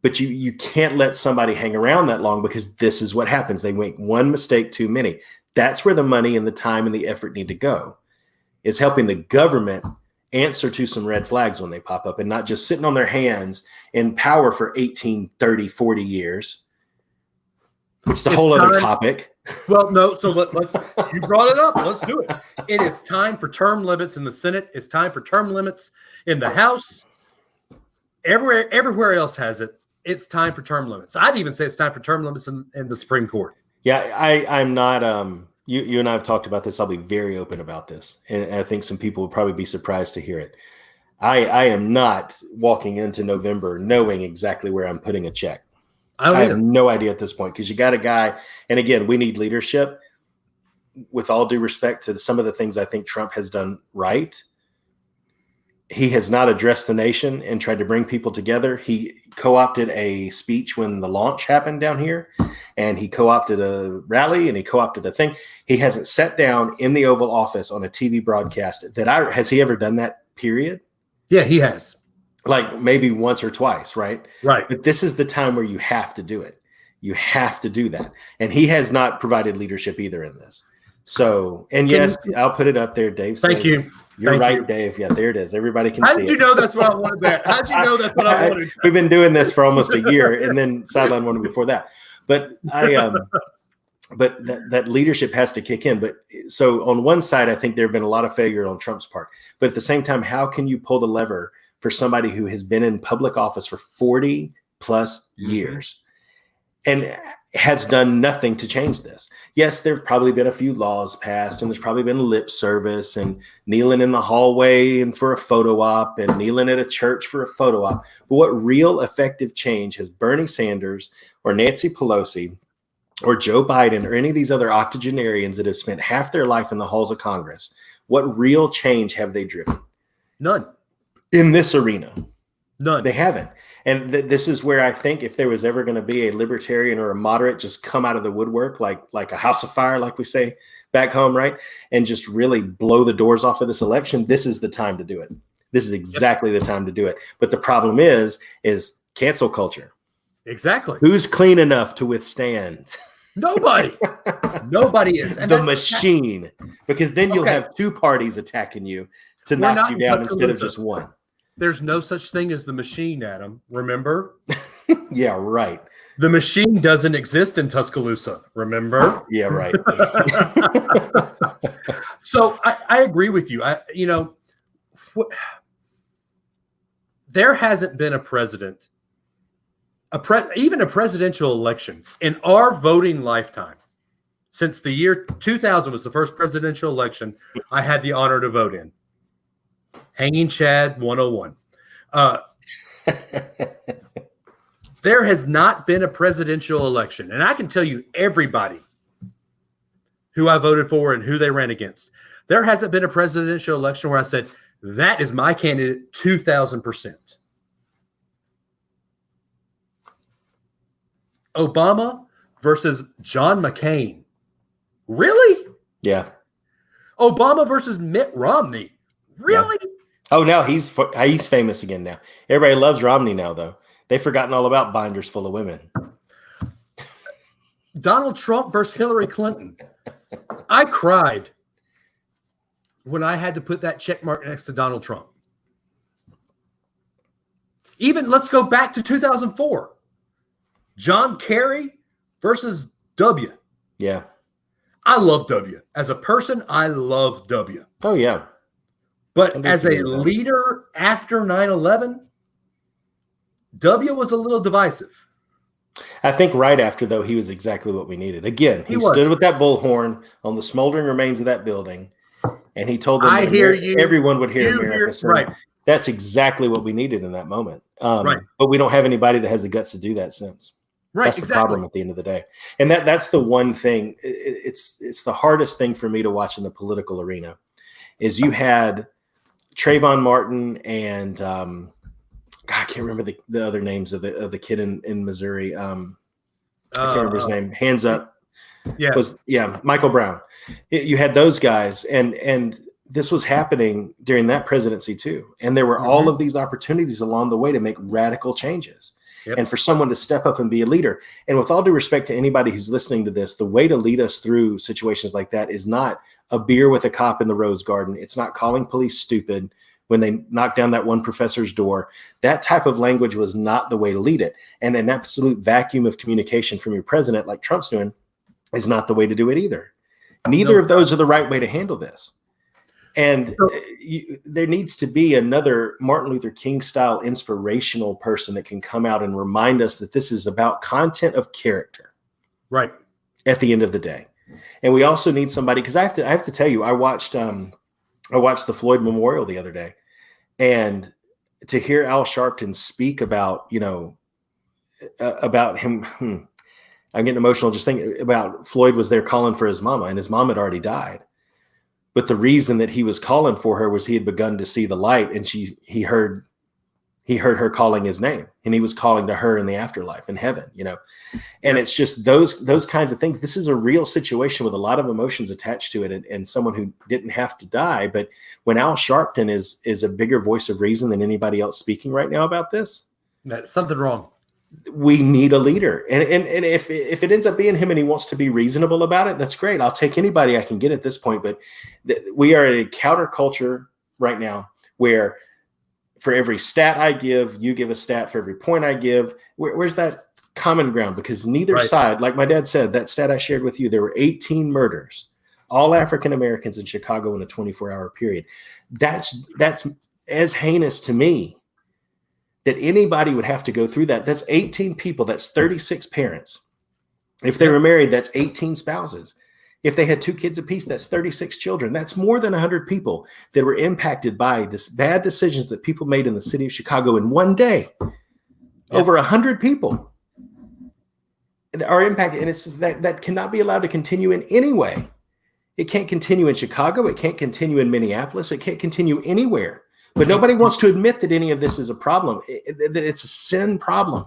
But you can't let somebody hang around that long, because this is what happens. They make one mistake too many. That's where the money and the time and the effort need to go. It's helping the government answer to some red flags when they pop up, and not just sitting on their hands in power for 18, 30, 40 years, which is a whole other topic. Well, no. So let's, you brought it up. Let's do it. It is time for term limits in the Senate. It's time for term limits in the House. Everywhere else has it. It's time for term limits. I'd even say it's time for term limits in the Supreme Court. Yeah, I'm not. You and I have talked about this. I'll be very open about this, and I think some people will probably be surprised to hear it. I am not walking into November knowing exactly where I'm putting a check. I have no idea at this point, because you got a guy, and again, we need leadership. With all due respect to some of the things I think Trump has done right, he has not addressed the nation and tried to bring people together. He co-opted a speech when the launch happened down here, and he co-opted a rally, and he co-opted a thing. He hasn't sat down in the Oval Office on a TV broadcast has he ever done that, period? Yeah, he has. Like maybe once or twice, right? Right. But this is the time where you have to do it. You have to do that. And he has not provided leadership either in this. So, and yes, I'll put it up there, Dave. Thank you. You're right, Dave. Yeah, there it is. Everybody can see it. How did you know that's what I wanted that? How did you know that's what I wanted? We've been doing this for almost a year, and then Sideline wanted before that. But but that leadership has to kick in. But so on one side, I think there have been a lot of failure on Trump's part. But at the same time, how can you pull the lever for somebody who has been in public office for 40 plus years and has done nothing to change this? Yes, there've probably been a few laws passed, and there's probably been lip service and kneeling in the hallway and for a photo op and kneeling at a church for a photo op. But what real effective change has Bernie Sanders or Nancy Pelosi or Joe Biden or any of these other octogenarians that have spent half their life in the halls of Congress, what real change have they driven? None. In this arena. None. They haven't. And this is where I think if there was ever going to be a libertarian or a moderate just come out of the woodwork, like a house of fire, like we say back home, right? And just really blow the doors off of this election, this is the time to do it. This is exactly the time to do it. But the problem is cancel culture. Exactly. Who's clean enough to withstand? Nobody. Nobody is. And the machine. Because then you'll have two parties attacking you to knock you down instead of just one. There's no such thing as the machine, Adam. Remember? Yeah, right. The machine doesn't exist in Tuscaloosa. Remember? Yeah, right. So I agree with you. There hasn't been a president, even a presidential election in our voting lifetime since the year 2000 was the first presidential election I had the honor to vote in. Hanging Chad 101. There has not been a presidential election, and I can tell you everybody who I voted for and who they ran against. There hasn't been a presidential election where I said, that is my candidate 2,000%. Obama versus John McCain. Really? Yeah. Obama versus Mitt Romney. Really? Yeah. Oh, now he's famous again now. Everybody loves Romney now, though. They've forgotten all about binders full of women. Donald Trump versus Hillary Clinton. I cried when I had to put that check mark next to Donald Trump. Even let's go back to 2004. John Kerry versus W. Yeah. I love W. As a person, I love W. Oh, yeah. But as a leader after 9/11, W was a little divisive. I think right after, though, he was exactly what we needed. Again, he stood with that bullhorn on the smoldering remains of that building, and he told them everyone would hear America. So right. That's exactly what we needed in that moment. Right. But we don't have anybody that has the guts to do that since. Right, that's the problem at the end of the day. And that's the one thing. It's the hardest thing for me to watch in the political arena is you had Trayvon Martin and I can't remember the other names of the kid in Missouri. I can't remember his name. Hands up. Yeah. Michael Brown. You had those guys, and this was happening during that presidency too. And there were all of these opportunities along the way to make radical changes. Yep. And for someone to step up and be a leader. And with all due respect to anybody who's listening to this, the way to lead us through situations like that is not a beer with a cop in the Rose Garden. It's not calling police stupid when they knock down that one professor's door. That type of language was not the way to lead it. And an absolute vacuum of communication from your president, like Trump's doing, is not the way to do it either. Neither of those are the right way to handle this. And there needs to be another Martin Luther King style inspirational person that can come out and remind us that this is about content of character. Right. At the end of the day. And we also need somebody, because I have to tell you, I watched the Floyd Memorial the other day, and to hear Al Sharpton speak about, about him, I'm getting emotional just thinking about Floyd was there calling for his mama, and his mom had already died. But the reason that he was calling for her was he had begun to see the light, and he heard her calling his name, and he was calling to her in the afterlife in heaven, and it's just those kinds of things. This is a real situation with a lot of emotions attached to it, and someone who didn't have to die. But when Al Sharpton is a bigger voice of reason than anybody else speaking right now about this, that's something wrong. We need a leader. And if it ends up being him and he wants to be reasonable about it, that's great. I'll take anybody I can get at this point. But we are in a counterculture right now where for every stat I give, you give a stat. For every point I give, where's that common ground? Because neither side, like my dad said, that stat I shared with you, there were 18 murders, all African Americans in Chicago in a 24-hour period. That's as heinous to me that anybody would have to go through that. That's 18 people. That's 36 parents. If they were married, that's 18 spouses. If they had 2 kids apiece, that's 36 children. That's more than 100 people that were impacted by bad decisions that people made in the city of Chicago in one day. Over 100 people are impacted. And it's that cannot be allowed to continue in any way. It can't continue in Chicago. It can't continue in Minneapolis. It can't continue anywhere. But nobody wants to admit that any of this is a problem, that it's a sin problem.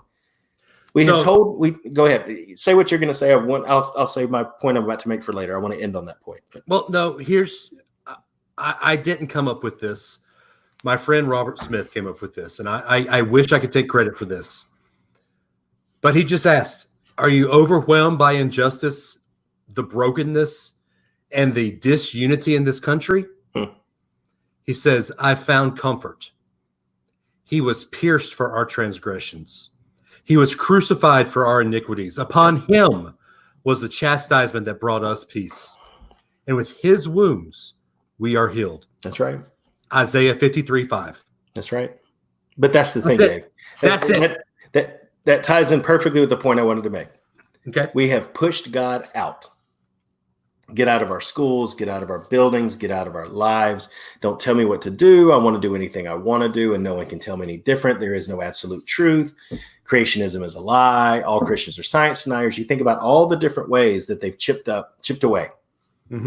Go ahead. Say what you're going to say. I'll save my point I'm about to make for later. I want to end on that point. But. Well, no, I didn't come up with this. My friend Robert Smith came up with this, and I wish I could take credit for this. But he just asked, are you overwhelmed by injustice, the brokenness, and the disunity in this country? He says, I found comfort. He was pierced for our transgressions. He was crucified for our iniquities. Upon him was the chastisement that brought us peace. And with his wounds, we are healed. That's right. Isaiah 53:5. That's right. But that's the thing, Dave. That ties in perfectly with the point I wanted to make. Okay. We have pushed God out. Get out of our schools, get out of our buildings, get out of our lives. Don't tell me what to do. I want to do anything I want to do, and no one can tell me any different. There is no absolute truth. Creationism is a lie. All Christians are science deniers. You think about all the different ways that they've chipped away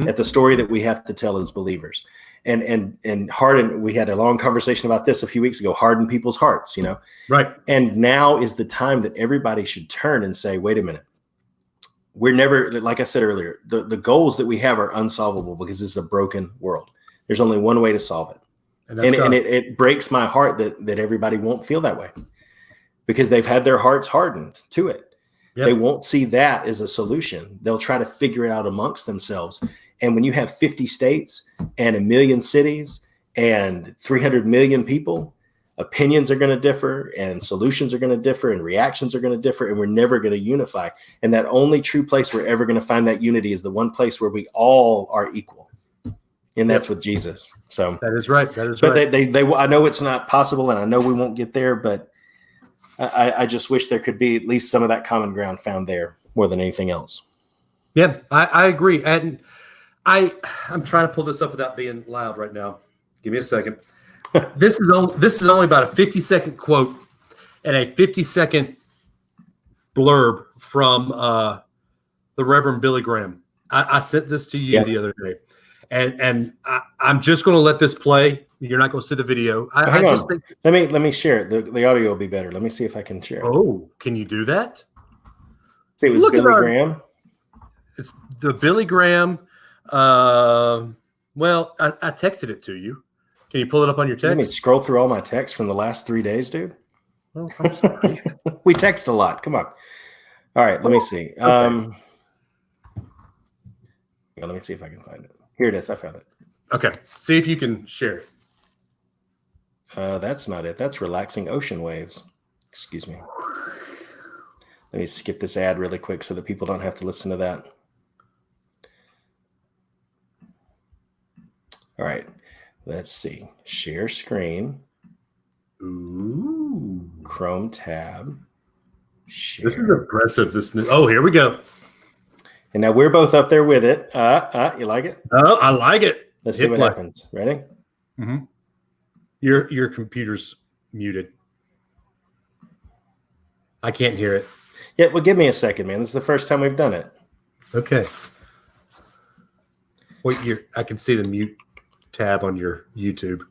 at the story that we have to tell as believers. And harden, we had a long conversation about this a few weeks ago, harden people's hearts, Right. And now is the time that everybody should turn and say, wait a minute. We're never, like I said earlier, the goals that we have are unsolvable because it's a broken world. There's only one way to solve it. And it breaks my heart that everybody won't feel that way because they've had their hearts hardened to it. Yep. They won't see that as a solution. They'll try to figure it out amongst themselves. And when you have 50 states and 1 million cities and 300 million people, opinions are going to differ and solutions are going to differ and reactions are going to differ, and we're never going to unify. And that only true place we're ever going to find that unity is the one place where we all are equal. And that's with Jesus. So that is right. But I know it's not possible, and I know we won't get there, but I just wish there could be at least some of that common ground found there more than anything else. Yeah, I agree. And I'm trying to pull this up without being loud right now. Give me a second. This is only about a 50-second quote and a 50-second blurb from the Reverend Billy Graham. I sent this to you the other day, and I'm just going to let this play. You're not going to see the video. Hang on. Let me share it. The audio will be better. Let me see if I can share it. Oh, can you do that? See, it was Billy Graham. It's the Billy Graham. Well, I texted it to you. Can you pull it up on your text? Let me scroll through all my texts from the last 3 days, dude. Oh, I'm sorry. We text a lot. Come on. All right, let me see. Okay. Let me see if I can find it. Here it is. I found it. Okay. See if you can share it. That's not it. That's relaxing ocean waves. Excuse me. Let me skip this ad really quick so that people don't have to listen to that. All right. Let's see. Share screen. Ooh. Chrome tab. Share. This is impressive. Oh, here we go. And now we're both up there with it. You like it? Oh, I like it. Let's see what happens. Ready? Mm-hmm. Your computer's muted. I can't hear it. Yeah, well, give me a second, man. This is the first time we've done it. Okay. Wait, I can see the mute tab on your YouTube.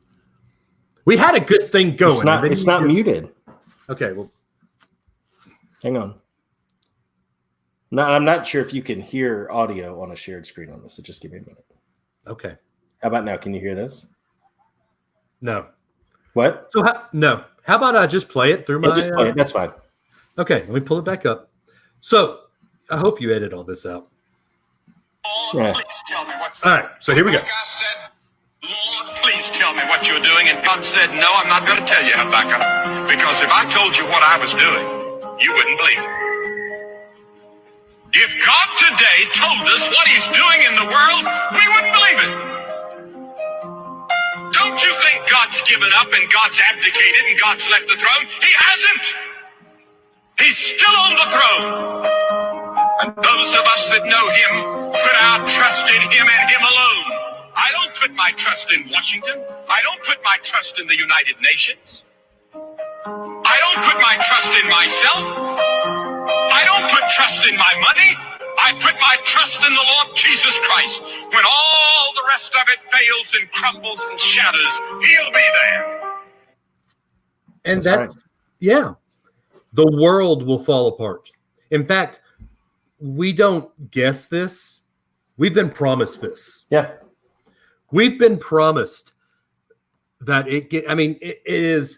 We had a good thing going. It's not muted. Okay, well. Hang on. No, I'm not sure if you can hear audio on a shared screen on this, so just give me a minute. Okay. How about now? Can you hear this? No. What? So no. How about I just play it through my... just play it. That's fine. Okay, let me pull it back up. So, I hope you edit all this out. Yeah. All right, so here we go. Habakkuk said, Lord, please tell me what you're doing. And God said, no, I'm not going to tell you, Habakkuk. Because if I told you what I was doing, you wouldn't believe it. If God today told us what he's doing in the world, we wouldn't believe it. Don't you think God's given up and God's abdicated and God's left the throne? He hasn't. He's still on the throne. And those of us that know him put our trust in him and him alone. I don't put my trust in Washington. I don't put my trust in the United Nations. I don't put my trust in myself. I don't put trust in my money. I put my trust in the Lord Jesus Christ. When all the rest of it fails and crumbles and shatters, he'll be there. And that's yeah. The world will fall apart. In fact, we don't guess this. We've been promised this. Yeah. We've been promised that it's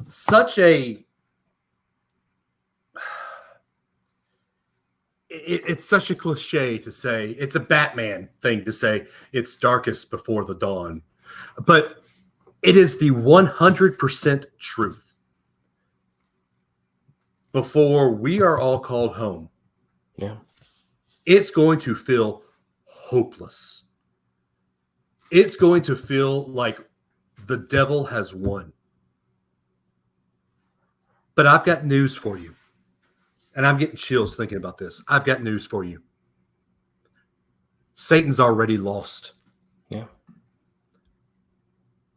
such a it's such a cliche to say. It's a Batman thing to say it's darkest before the dawn. But it is the 100% truth. Before we are all called home, yeah, it's going to feel hopeless. It's going to feel like the devil has won. But I've got news for you. And I'm getting chills thinking about this. I've got news for you. Satan's already lost. Yeah.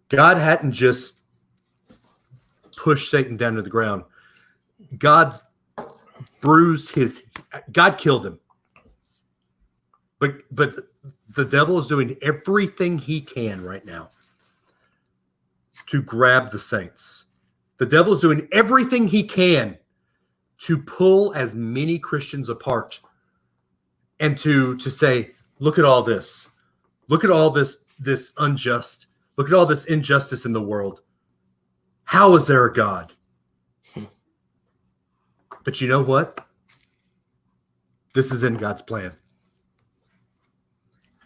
God hadn't just pushed Satan down to the ground. God killed him. But the devil is doing everything he can right now to grab the saints. The devil is doing everything he can to pull as many Christians apart and to say, look at all this. Look at all this unjust. Look at all this injustice in the world. How is there a God? But you know what? This is in God's plan.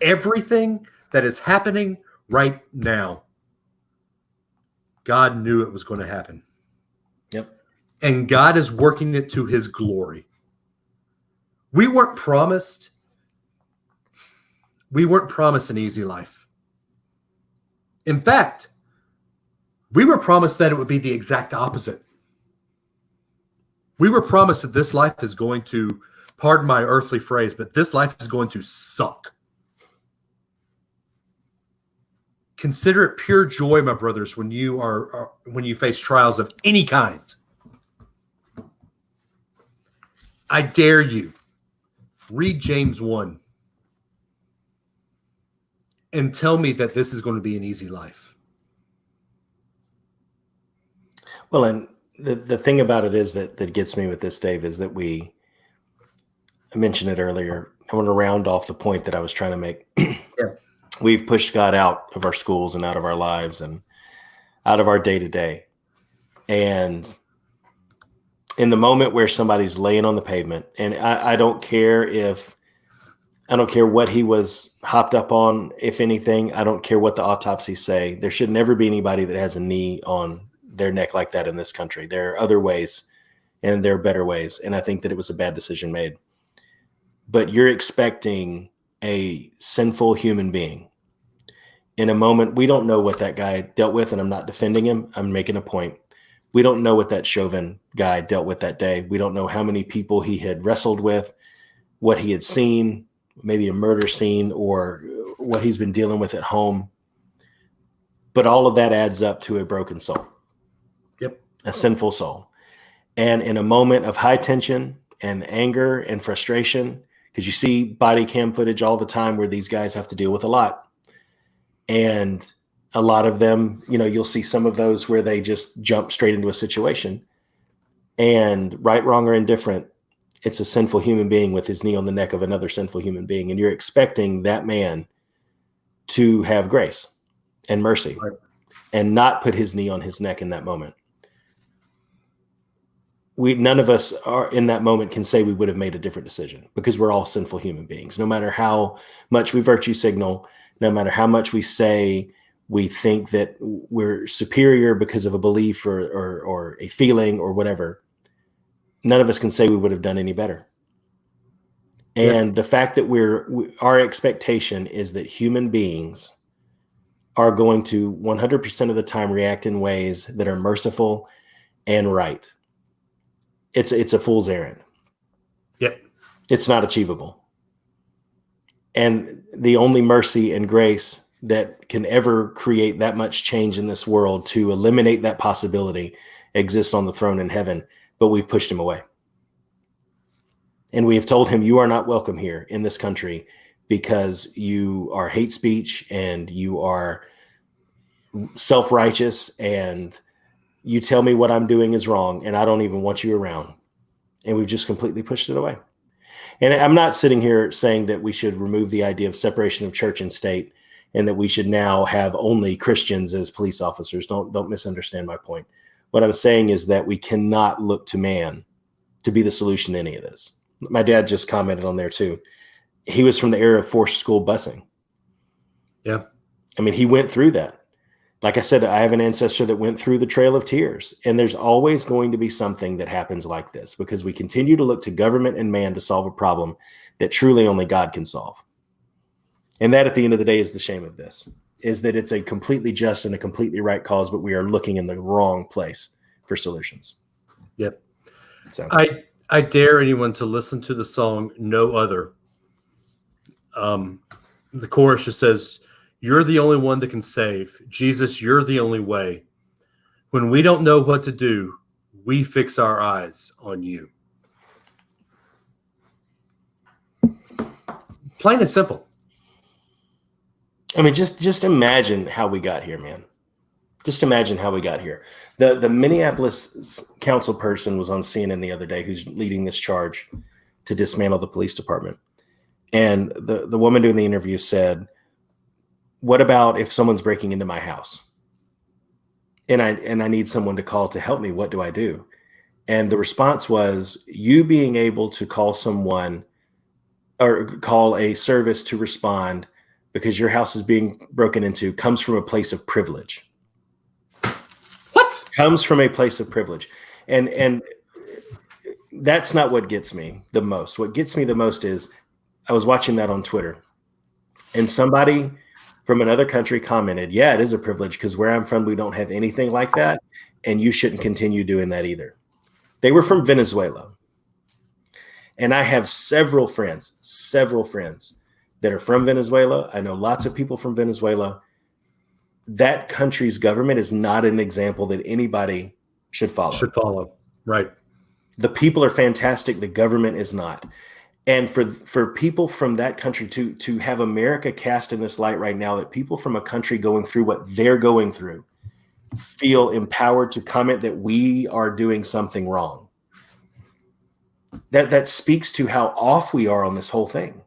Everything that is happening right now, God knew it was going to happen. Yep. And God is working it to his glory. We weren't promised an easy life. In fact, we were promised that it would be the exact opposite. We were promised that this life is going to, pardon my earthly phrase, but this life is going to suck. Consider it pure joy, my brothers, when you face trials of any kind. I dare you, read James 1 and tell me that this is going to be an easy life. Well, and the thing about it is that gets me with this, Dave, is that I mentioned it earlier. I want to round off the point that I was trying to make. Yeah. We've pushed God out of our schools and out of our lives and out of our day-to-day. And in the moment where somebody's laying on the pavement, and I don't care what he was hopped up on, if anything, I don't care what the autopsies say. There should never be anybody that has a knee on their neck like that in this country. There are other ways, and there are better ways. And I think that it was a bad decision made. But you're expecting a sinful human being in a moment. We don't know what that guy dealt with, and I'm not defending him. I'm making a point. We don't know what that Chauvin guy dealt with that day. We don't know how many people he had wrestled with, what he had seen, maybe a murder scene, or what he's been dealing with at home. But all of that adds up to a broken soul. Yep. A sinful soul. And in a moment of high tension and anger and frustration, because you see body cam footage all the time where these guys have to deal with a lot. And a lot of them, you'll see some of those where they just jump straight into a situation. And right, wrong, or indifferent, it's a sinful human being with his knee on the neck of another sinful human being. And you're expecting that man to have grace and mercy, right, and not put his knee on his neck in that moment. None of us are in that moment can say we would have made a different decision, because we're all sinful human beings. No matter how much we virtue signal, no matter how much we say we think that we're superior because of a belief or a feeling or whatever, none of us can say we would have done any better. And the fact that our expectation is that human beings are going to 100% of the time react in ways that are merciful and right. It's a fool's errand. Yep. It's not achievable. And the only mercy and grace that can ever create that much change in this world to eliminate that possibility exists on the throne in heaven, but we've pushed him away. And we have told him, you are not welcome here in this country because you are hate speech and you are self-righteous and you tell me what I'm doing is wrong and I don't even want you around. And we've just completely pushed it away. And I'm not sitting here saying that we should remove the idea of separation of church and state and that we should now have only Christians as police officers. Don't misunderstand my point. What I'm saying is that we cannot look to man to be the solution to any of this. My dad just commented on there too. He was from the era of forced school busing. Yeah. I mean, he went through that. Like I said, I have an ancestor that went through the Trail of Tears, and there's always going to be something that happens like this because we continue to look to government and man to solve a problem that truly only God can solve. And that at the end of the day is the shame of this, is that it's a completely just and a completely right cause, but we are looking in the wrong place for solutions. Yep. So I dare anyone to listen to the song No Other. The chorus just says, you're the only one that can save. Jesus, you're the only way. When we don't know what to do, we fix our eyes on you. Plain and simple. I mean, just imagine how we got here, man. Just imagine how we got here. The Minneapolis council person was on CNN the other day who's leading this charge to dismantle the police department. And the woman doing the interview said, what about if someone's breaking into my house and I need someone to call to help me? What do I do? And the response was, you being able to call someone or call a service to respond because your house is being broken into comes from a place of privilege. What? Comes from a place of privilege. And that's not what gets me the most. What gets me the most is I was watching that on Twitter and somebody from another country commented, yeah, it is a privilege because where I'm from, we don't have anything like that. And you shouldn't continue doing that either. They were from Venezuela. And I have several friends that are from Venezuela. I know lots of people from Venezuela. That country's government is not an example that anybody should follow. Right. The people are fantastic. The government is not. And for people from that country to have America cast in this light right now, that people from a country going through what they're going through feel empowered to comment that we are doing something wrong. That speaks to how off we are on this whole thing.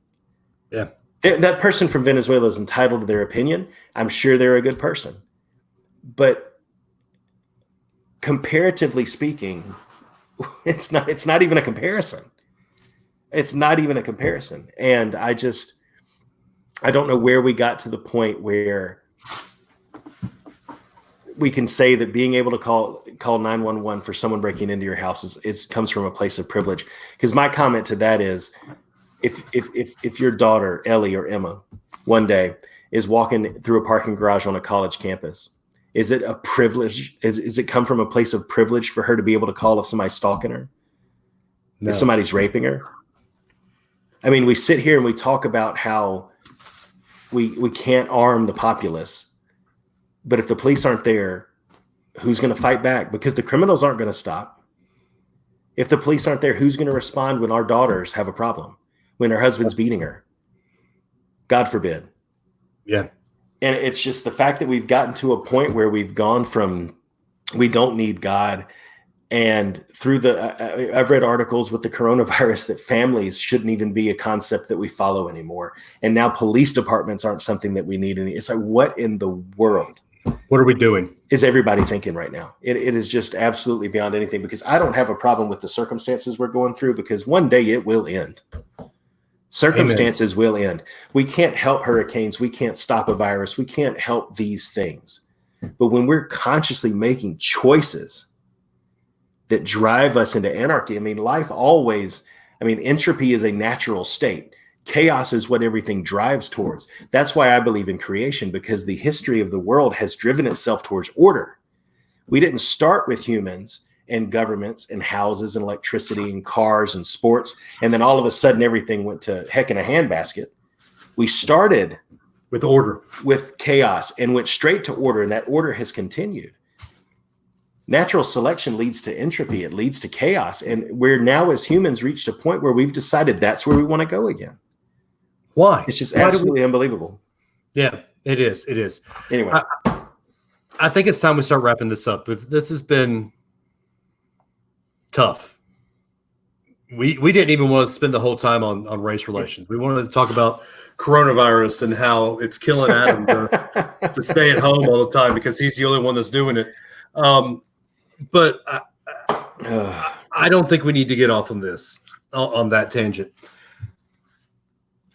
Yeah. That person from Venezuela is entitled to their opinion. I'm sure they're a good person. But comparatively speaking, it's not even a comparison. It's not even a comparison. And I don't know where we got to the point where we can say that being able to call 911 for someone breaking into your house comes from a place of privilege. Because my comment to that is, if your daughter, Ellie or Emma, one day is walking through a parking garage on a college campus, is it a privilege? Is it come from a place of privilege for her to be able to call if somebody's stalking her? No. If somebody's raping her? I mean, we sit here and we talk about how we can't arm the populace, but if the police aren't there, who's going to fight back? Because the criminals aren't going to stop. If the police aren't there, who's going to respond when our daughters have a problem, when her husband's beating her? God forbid. Yeah. And it's just the fact that we've gotten to a point where we've gone from we don't need God, and through I've read articles with the coronavirus that families shouldn't even be a concept that we follow anymore. And now police departments aren't something that we need. And it's like, what in the world? What are we doing? Is everybody thinking right now? It is just absolutely beyond anything, because I don't have a problem with the circumstances we're going through, because one day it will end. Circumstances will end. We can't help hurricanes. We can't stop a virus. We can't help these things. But when we're consciously making choices that drive us into anarchy, I mean, life always, entropy is a natural state. Chaos is what everything drives towards. That's why I believe in creation, because the history of the world has driven itself towards order. We didn't start with humans and governments and houses and electricity and cars and sports, and then all of a sudden everything went to heck in a handbasket. We started with order, with chaos, and went straight to order, and that order has continued. Natural selection leads to entropy. It leads to chaos, and we're now as humans reached a point where we've decided that's where we want to go again. Why? It's just absolutely unbelievable. Yeah, it is. It is. Anyway, I think it's time we start wrapping this up. This has been tough. We didn't even want to spend the whole time on race relations. We wanted to talk about coronavirus and how it's killing Adam to stay at home all the time because he's the only one that's doing it. But I don't think we need to get off on this, on that tangent.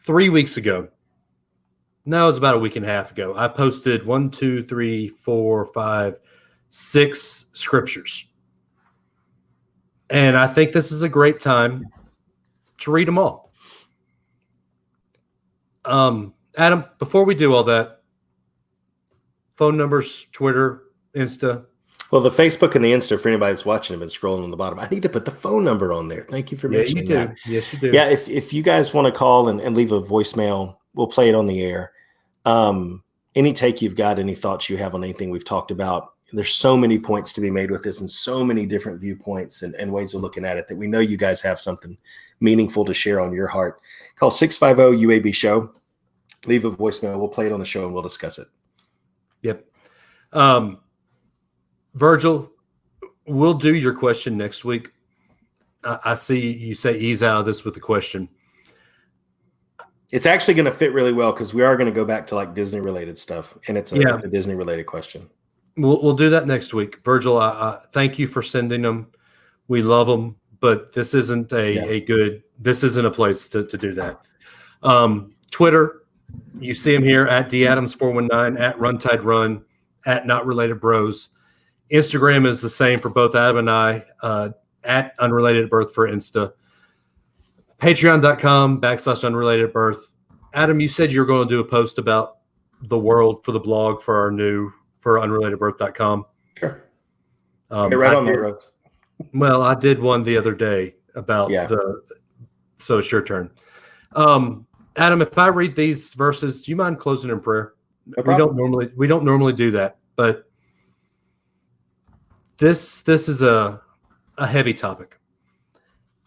3 weeks ago, no, it's about a week and a half ago, I posted 6 scriptures. And I think this is a great time to read them all. Adam, before we do all that, phone numbers, Twitter, Insta. Well, the Facebook and the Insta, for anybody that's watching, have been scrolling on the bottom. I need to put the phone number on there. Thank you for mentioning that. Yes, you do. Yeah, if you guys want to call and leave a voicemail, we'll play it on the air. Any take you've got, any thoughts you have on anything we've talked about. There's so many points to be made with this and so many different viewpoints and ways of looking at it that we know you guys have something meaningful to share on your heart. Call 650-UAB-SHOW. Leave a voicemail. We'll play it on the show and we'll discuss it. Yep. Virgil, we'll do your question next week. I see you say ease out of this with the question. It's actually going to fit really well because we are going to go back to like Disney related stuff, and it's a Disney related question. We'll do that next week. Virgil, I thank you for sending them. We love them, but this isn't this isn't a place to do that. Twitter, you see him here at DAdams419, at RunTideRun, at Not Related Bros. Instagram is the same for both Adam and I, at Unrelated Birth for Insta. Patreon.com/Unrelated Birth. Adam, you said you were going to do a post about the world for the blog for unrelatedbirth.com. Sure. Right on that road. Well, I did one the other day about so it's your turn. Adam, if I read these verses, do you mind closing in prayer? No problem. We don't normally do that, but this is a heavy topic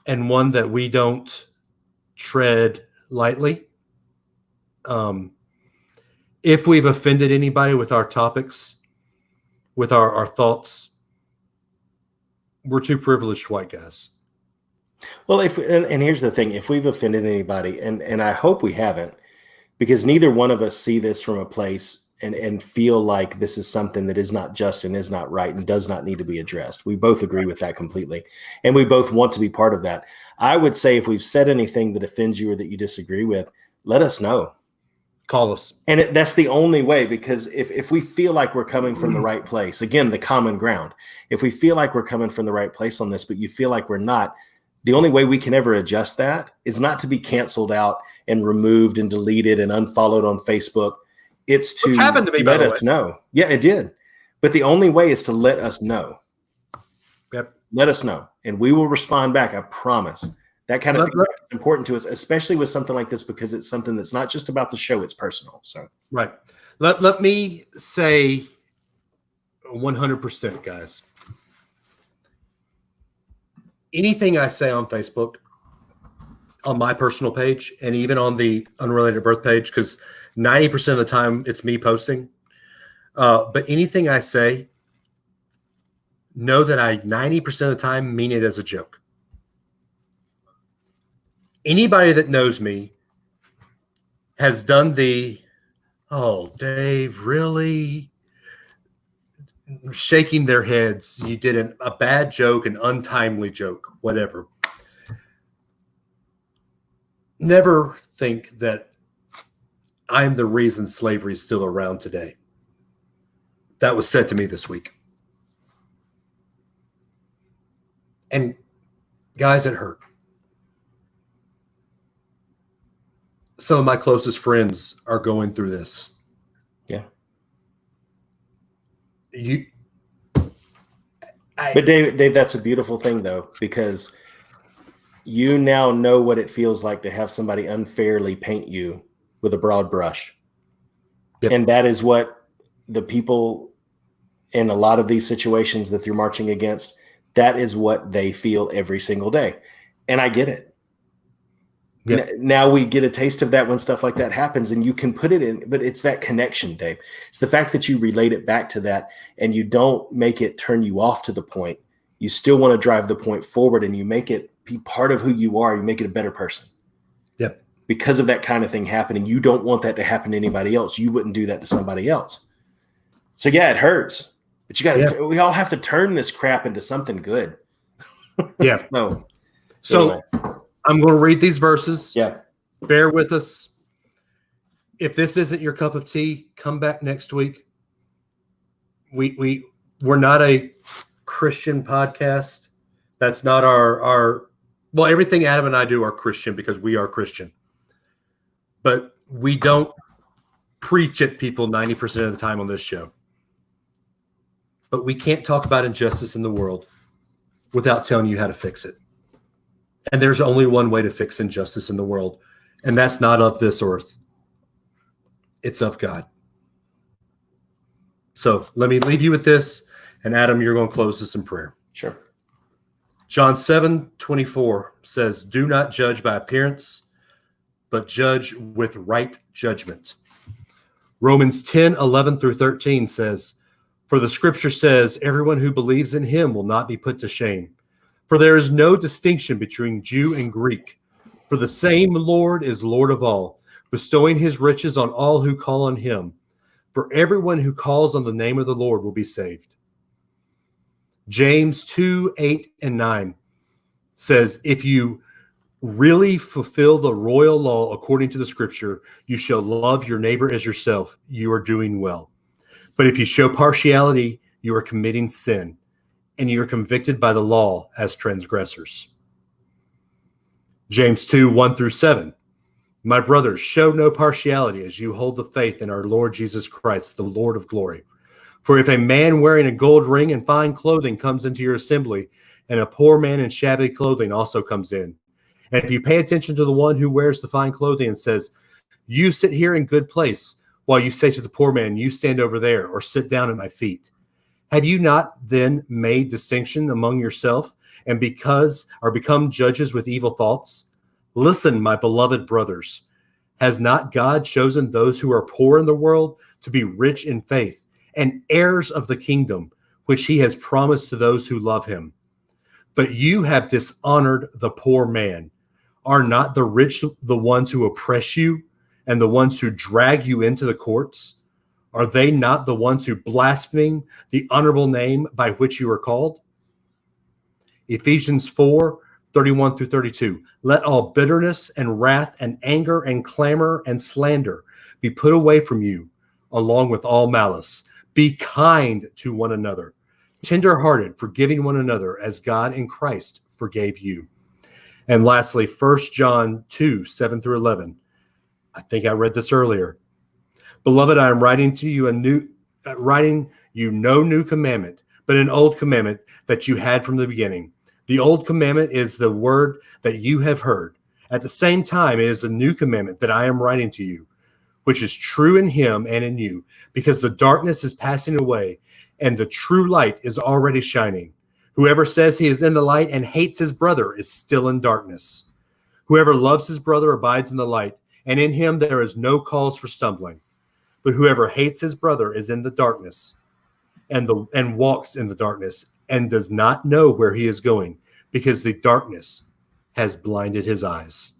and one that we don't tread lightly. If we've offended anybody with our topics, with our thoughts, we're too privileged white guys. Well, and here's the thing, if we've offended anybody, and I hope we haven't, because neither one of us see this from a place and feel like this is something that is not just and is not right and does not need to be addressed. We both agree with that completely. And we both want to be part of that. I would say if we've said anything that offends you or that you disagree with, let us know. Call us. And that's the only way, because if we feel like we're coming from the right place, again, the common ground, if we feel like we're coming from the right place on this, but you feel like we're not, The only way we can ever adjust that is not to be canceled out and removed and deleted and unfollowed on Facebook. It's to happened to me, let by the us way. know. Yeah, it did. But the only way is to let us know. Yep. Let us know, and we will respond back. I promise. That kind of feedback is important to us, especially with something like this, because it's something that's not just about the show; it's personal. So, right. Let me say 100%, guys. Anything I say on Facebook, on my personal page, and even on the Unrelated Birth page, because 90% of the time it's me posting. But anything I say, know that I 90% of the time mean it as a joke. Anybody that knows me has done the, oh, Dave, really? Shaking their heads. You did a bad joke, an untimely joke, whatever. Never think that I'm the reason slavery is still around today. That was said to me this week. And guys, it hurt. Some of my closest friends are going through this. yeah. But Dave, that's a beautiful thing, though, because you now know what it feels like to have somebody unfairly paint you with a broad brush. Yep. And that is what the people in a lot of these situations that you're marching against, that is what they feel every single day. And I get it. Yep. Now we get a taste of that when stuff like that happens, and you can put it in, but it's that connection, Dave. It's the fact that you relate it back to that, and you don't make it turn you off to the point. You still want to drive the point forward, and you make it be part of who you are. You make it a better person. Yep. Because of that kind of thing happening. You don't want that to happen to anybody else. You wouldn't do that to somebody else. So yeah, it hurts, but you got to, we all have to turn this crap into something good. Yeah. So anyway. I'm going to read these verses. Yeah. Bear with us. If this isn't your cup of tea, come back next week. We're not a Christian podcast. That's not our well, everything Adam and I do are Christian because we are Christian. But we don't preach at people 90% of the time on this show. But we can't talk about injustice in the world without telling you how to fix it. And there's only one way to fix injustice in the world, and that's not of this earth. It's of God. So let me leave you with this, and Adam, you're going to close this in prayer. Sure. John 7:24 says, "Do not judge by appearance, but judge with right judgment." Romans 10:11 through 13 says, "For the scripture says, everyone who believes in him will not be put to shame. For there is no distinction between Jew and Greek. For the same Lord is Lord of all, bestowing his riches on all who call on him. For everyone who calls on the name of the Lord will be saved." James 2:8 and 9 says, "If you really fulfill the royal law according to the scripture, you shall love your neighbor as yourself. You are doing well. But if you show partiality, you are committing sin, and you are convicted by the law as transgressors." James 2:1 through 7. "My brothers, show no partiality as you hold the faith in our Lord Jesus Christ, the Lord of glory. For if a man wearing a gold ring and fine clothing comes into your assembly, and a poor man in shabby clothing also comes in, and if you pay attention to the one who wears the fine clothing and says, 'You sit here in good place,' while you say to the poor man, 'You stand over there,' or 'Sit down at my feet,' have you not then made distinction among yourself and become judges with evil thoughts? Listen, my beloved brothers, has not God chosen those who are poor in the world to be rich in faith and heirs of the kingdom, which he has promised to those who love him? But you have dishonored the poor man. Are not the rich the ones who oppress you and the ones who drag you into the courts? Are they not the ones who blaspheme the honorable name by which you are called?" Ephesians 4:31 through 32. "Let all bitterness and wrath and anger and clamor and slander be put away from you, along with all malice. Be kind to one another, tender-hearted, forgiving one another as God in Christ forgave you. And lastly, 1 John 2, 7 through 11. I think I read this earlier. Beloved, I am writing you no new commandment, but an old commandment that you had from the beginning. The old commandment is the word that you have heard. At the same time, it is a new commandment that I am writing to you, which is true in him and in you, because the darkness is passing away and the true light is already shining. Whoever says he is in the light and hates his brother is still in darkness. Whoever loves his brother abides in the light, and in him there is no cause for stumbling. But whoever hates his brother is in the darkness and walks in the darkness and does not know where he is going, because the darkness has blinded his eyes.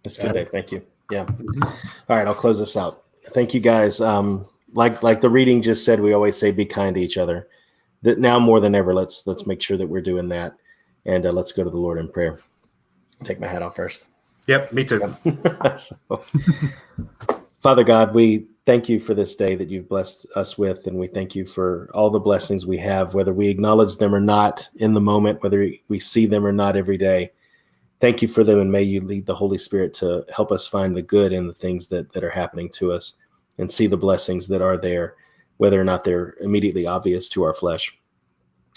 That's good, Dave. Thank you. Yeah. All right, I'll close this out. Thank you, guys. Like the reading just said, we always say, be kind to each other. That now more than ever, let's make sure that we're doing that, and let's go to the Lord in prayer. Take my hat off first. Yep, me too. Father God, we thank you for this day that you've blessed us with, and we thank you for all the blessings we have, whether we acknowledge them or not in the moment, whether we see them or not every day. Thank you for them, and may you lead the Holy Spirit to help us find the good in the things that are happening to us and see the blessings that are there, whether or not they're immediately obvious to our flesh.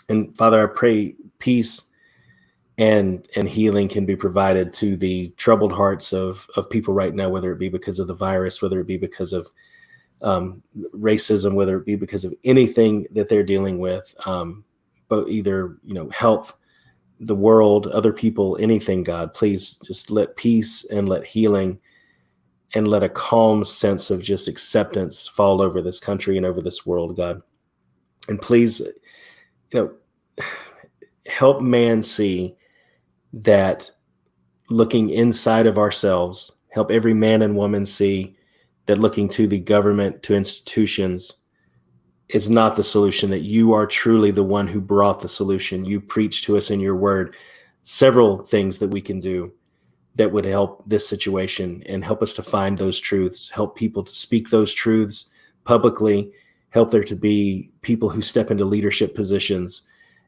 And Father, I pray peace and healing can be provided to the troubled hearts of people right now, whether it be because of the virus, whether it be because of racism, whether it be because of anything that they're dealing with, but either, health, the world, other people, anything, God, please just let peace and let healing and let a calm sense of just acceptance fall over this country and over this world, God. And please, help man see that looking inside of ourselves, help every man and woman see that looking to the government, to institutions, is not the solution, that you are truly the one who brought the solution. You preach to us in your word several things that we can do that would help this situation and help us to find those truths, help people to speak those truths publicly, help there to be people who step into leadership positions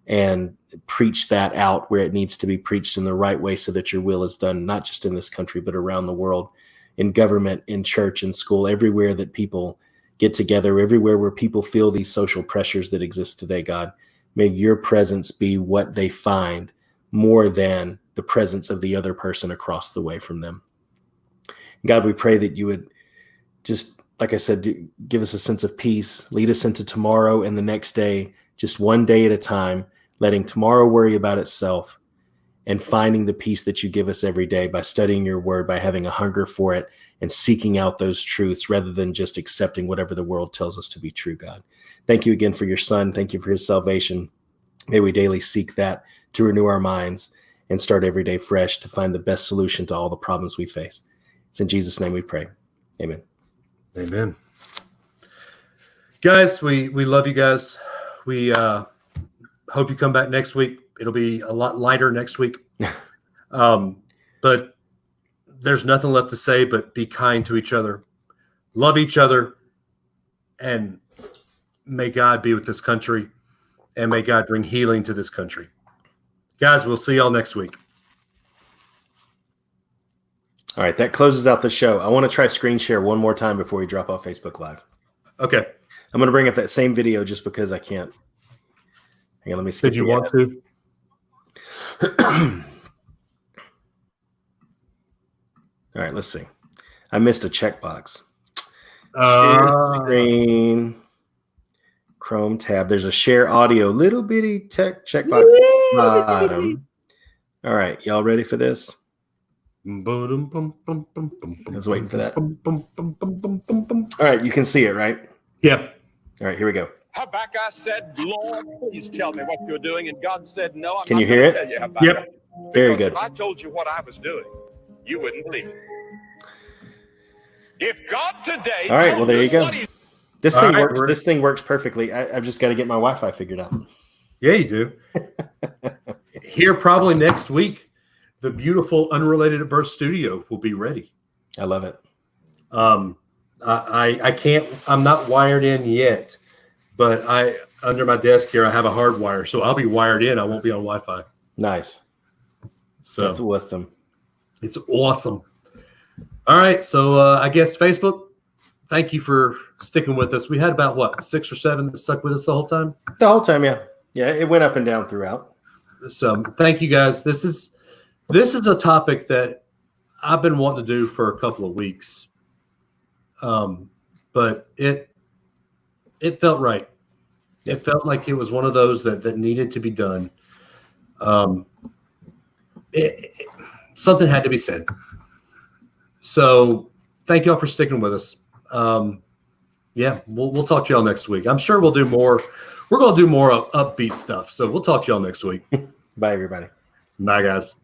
and preach that out where it needs to be preached in the right way so that your will is done, not just in this country, but around the world, in government, in church, in school, everywhere that people get together, everywhere where people feel these social pressures that exist today, God. May your presence be what they find more than the presence of the other person across the way from them. God, we pray that you would just, like I said, give us a sense of peace, lead us into tomorrow and the next day, just one day at a time, letting tomorrow worry about itself and finding the peace that you give us every day by studying your word, by having a hunger for it and seeking out those truths rather than just accepting whatever the world tells us to be true, God. Thank you again for your son. Thank you for his salvation. May we daily seek that to renew our minds and start every day fresh to find the best solution to all the problems we face. It's in Jesus' name we pray. Amen. Amen. Guys, we love you guys. We hope you come back next week. It'll be a lot lighter next week. But there's nothing left to say but be kind to each other, love each other, and may God be with this country, and may God bring healing to this country. Guys, we'll see y'all next week. All right, that closes out the show. I want to try screen share one more time before we drop off Facebook Live. Okay. I'm going to bring up that same video just because I can't. Hang on, let me skip. Did you want to? All right, let's see. I missed a checkbox. Share screen, Chrome tab. There's a share audio, little bitty checkbox bottom. All right, y'all ready for this? I was waiting for that. All right, you can see it, right? Yep. All right, here we go. Habakkuk said, Lord, please tell me what you're doing. And God said, no, I'm Can not you hear going it? to tell you, Habakkuk. Yep. Very Because good. if I told you what I was doing, you wouldn't believe it. If God today All right, well, there you told go. us what he's This All thing right, works. This thing works perfectly. I've just got to get my Wi-Fi figured out. Yeah, you do. Here probably next week, the beautiful Unrelated at Birth studio will be ready. I love it. I can't. I'm not wired in yet, but under my desk here, I have a hard wire, so I'll be wired in. I won't be on Wi-Fi. Nice. So That's with them. it's awesome. All right, so I guess Facebook, thank you for sticking with us. We had about, what, 6 or 7 that stuck with us the whole time? The whole time, yeah. Yeah, it went up and down throughout. So thank you, guys. This is a topic that I've been wanting to do for a couple of weeks, but it felt right. It felt like it was one of those that needed to be done. Something had to be said. So thank y'all for sticking with us. Yeah, we'll talk to y'all next week. I'm sure we'll do more. We're going to do more upbeat stuff. So we'll talk to y'all next week. Bye, everybody. Bye, guys.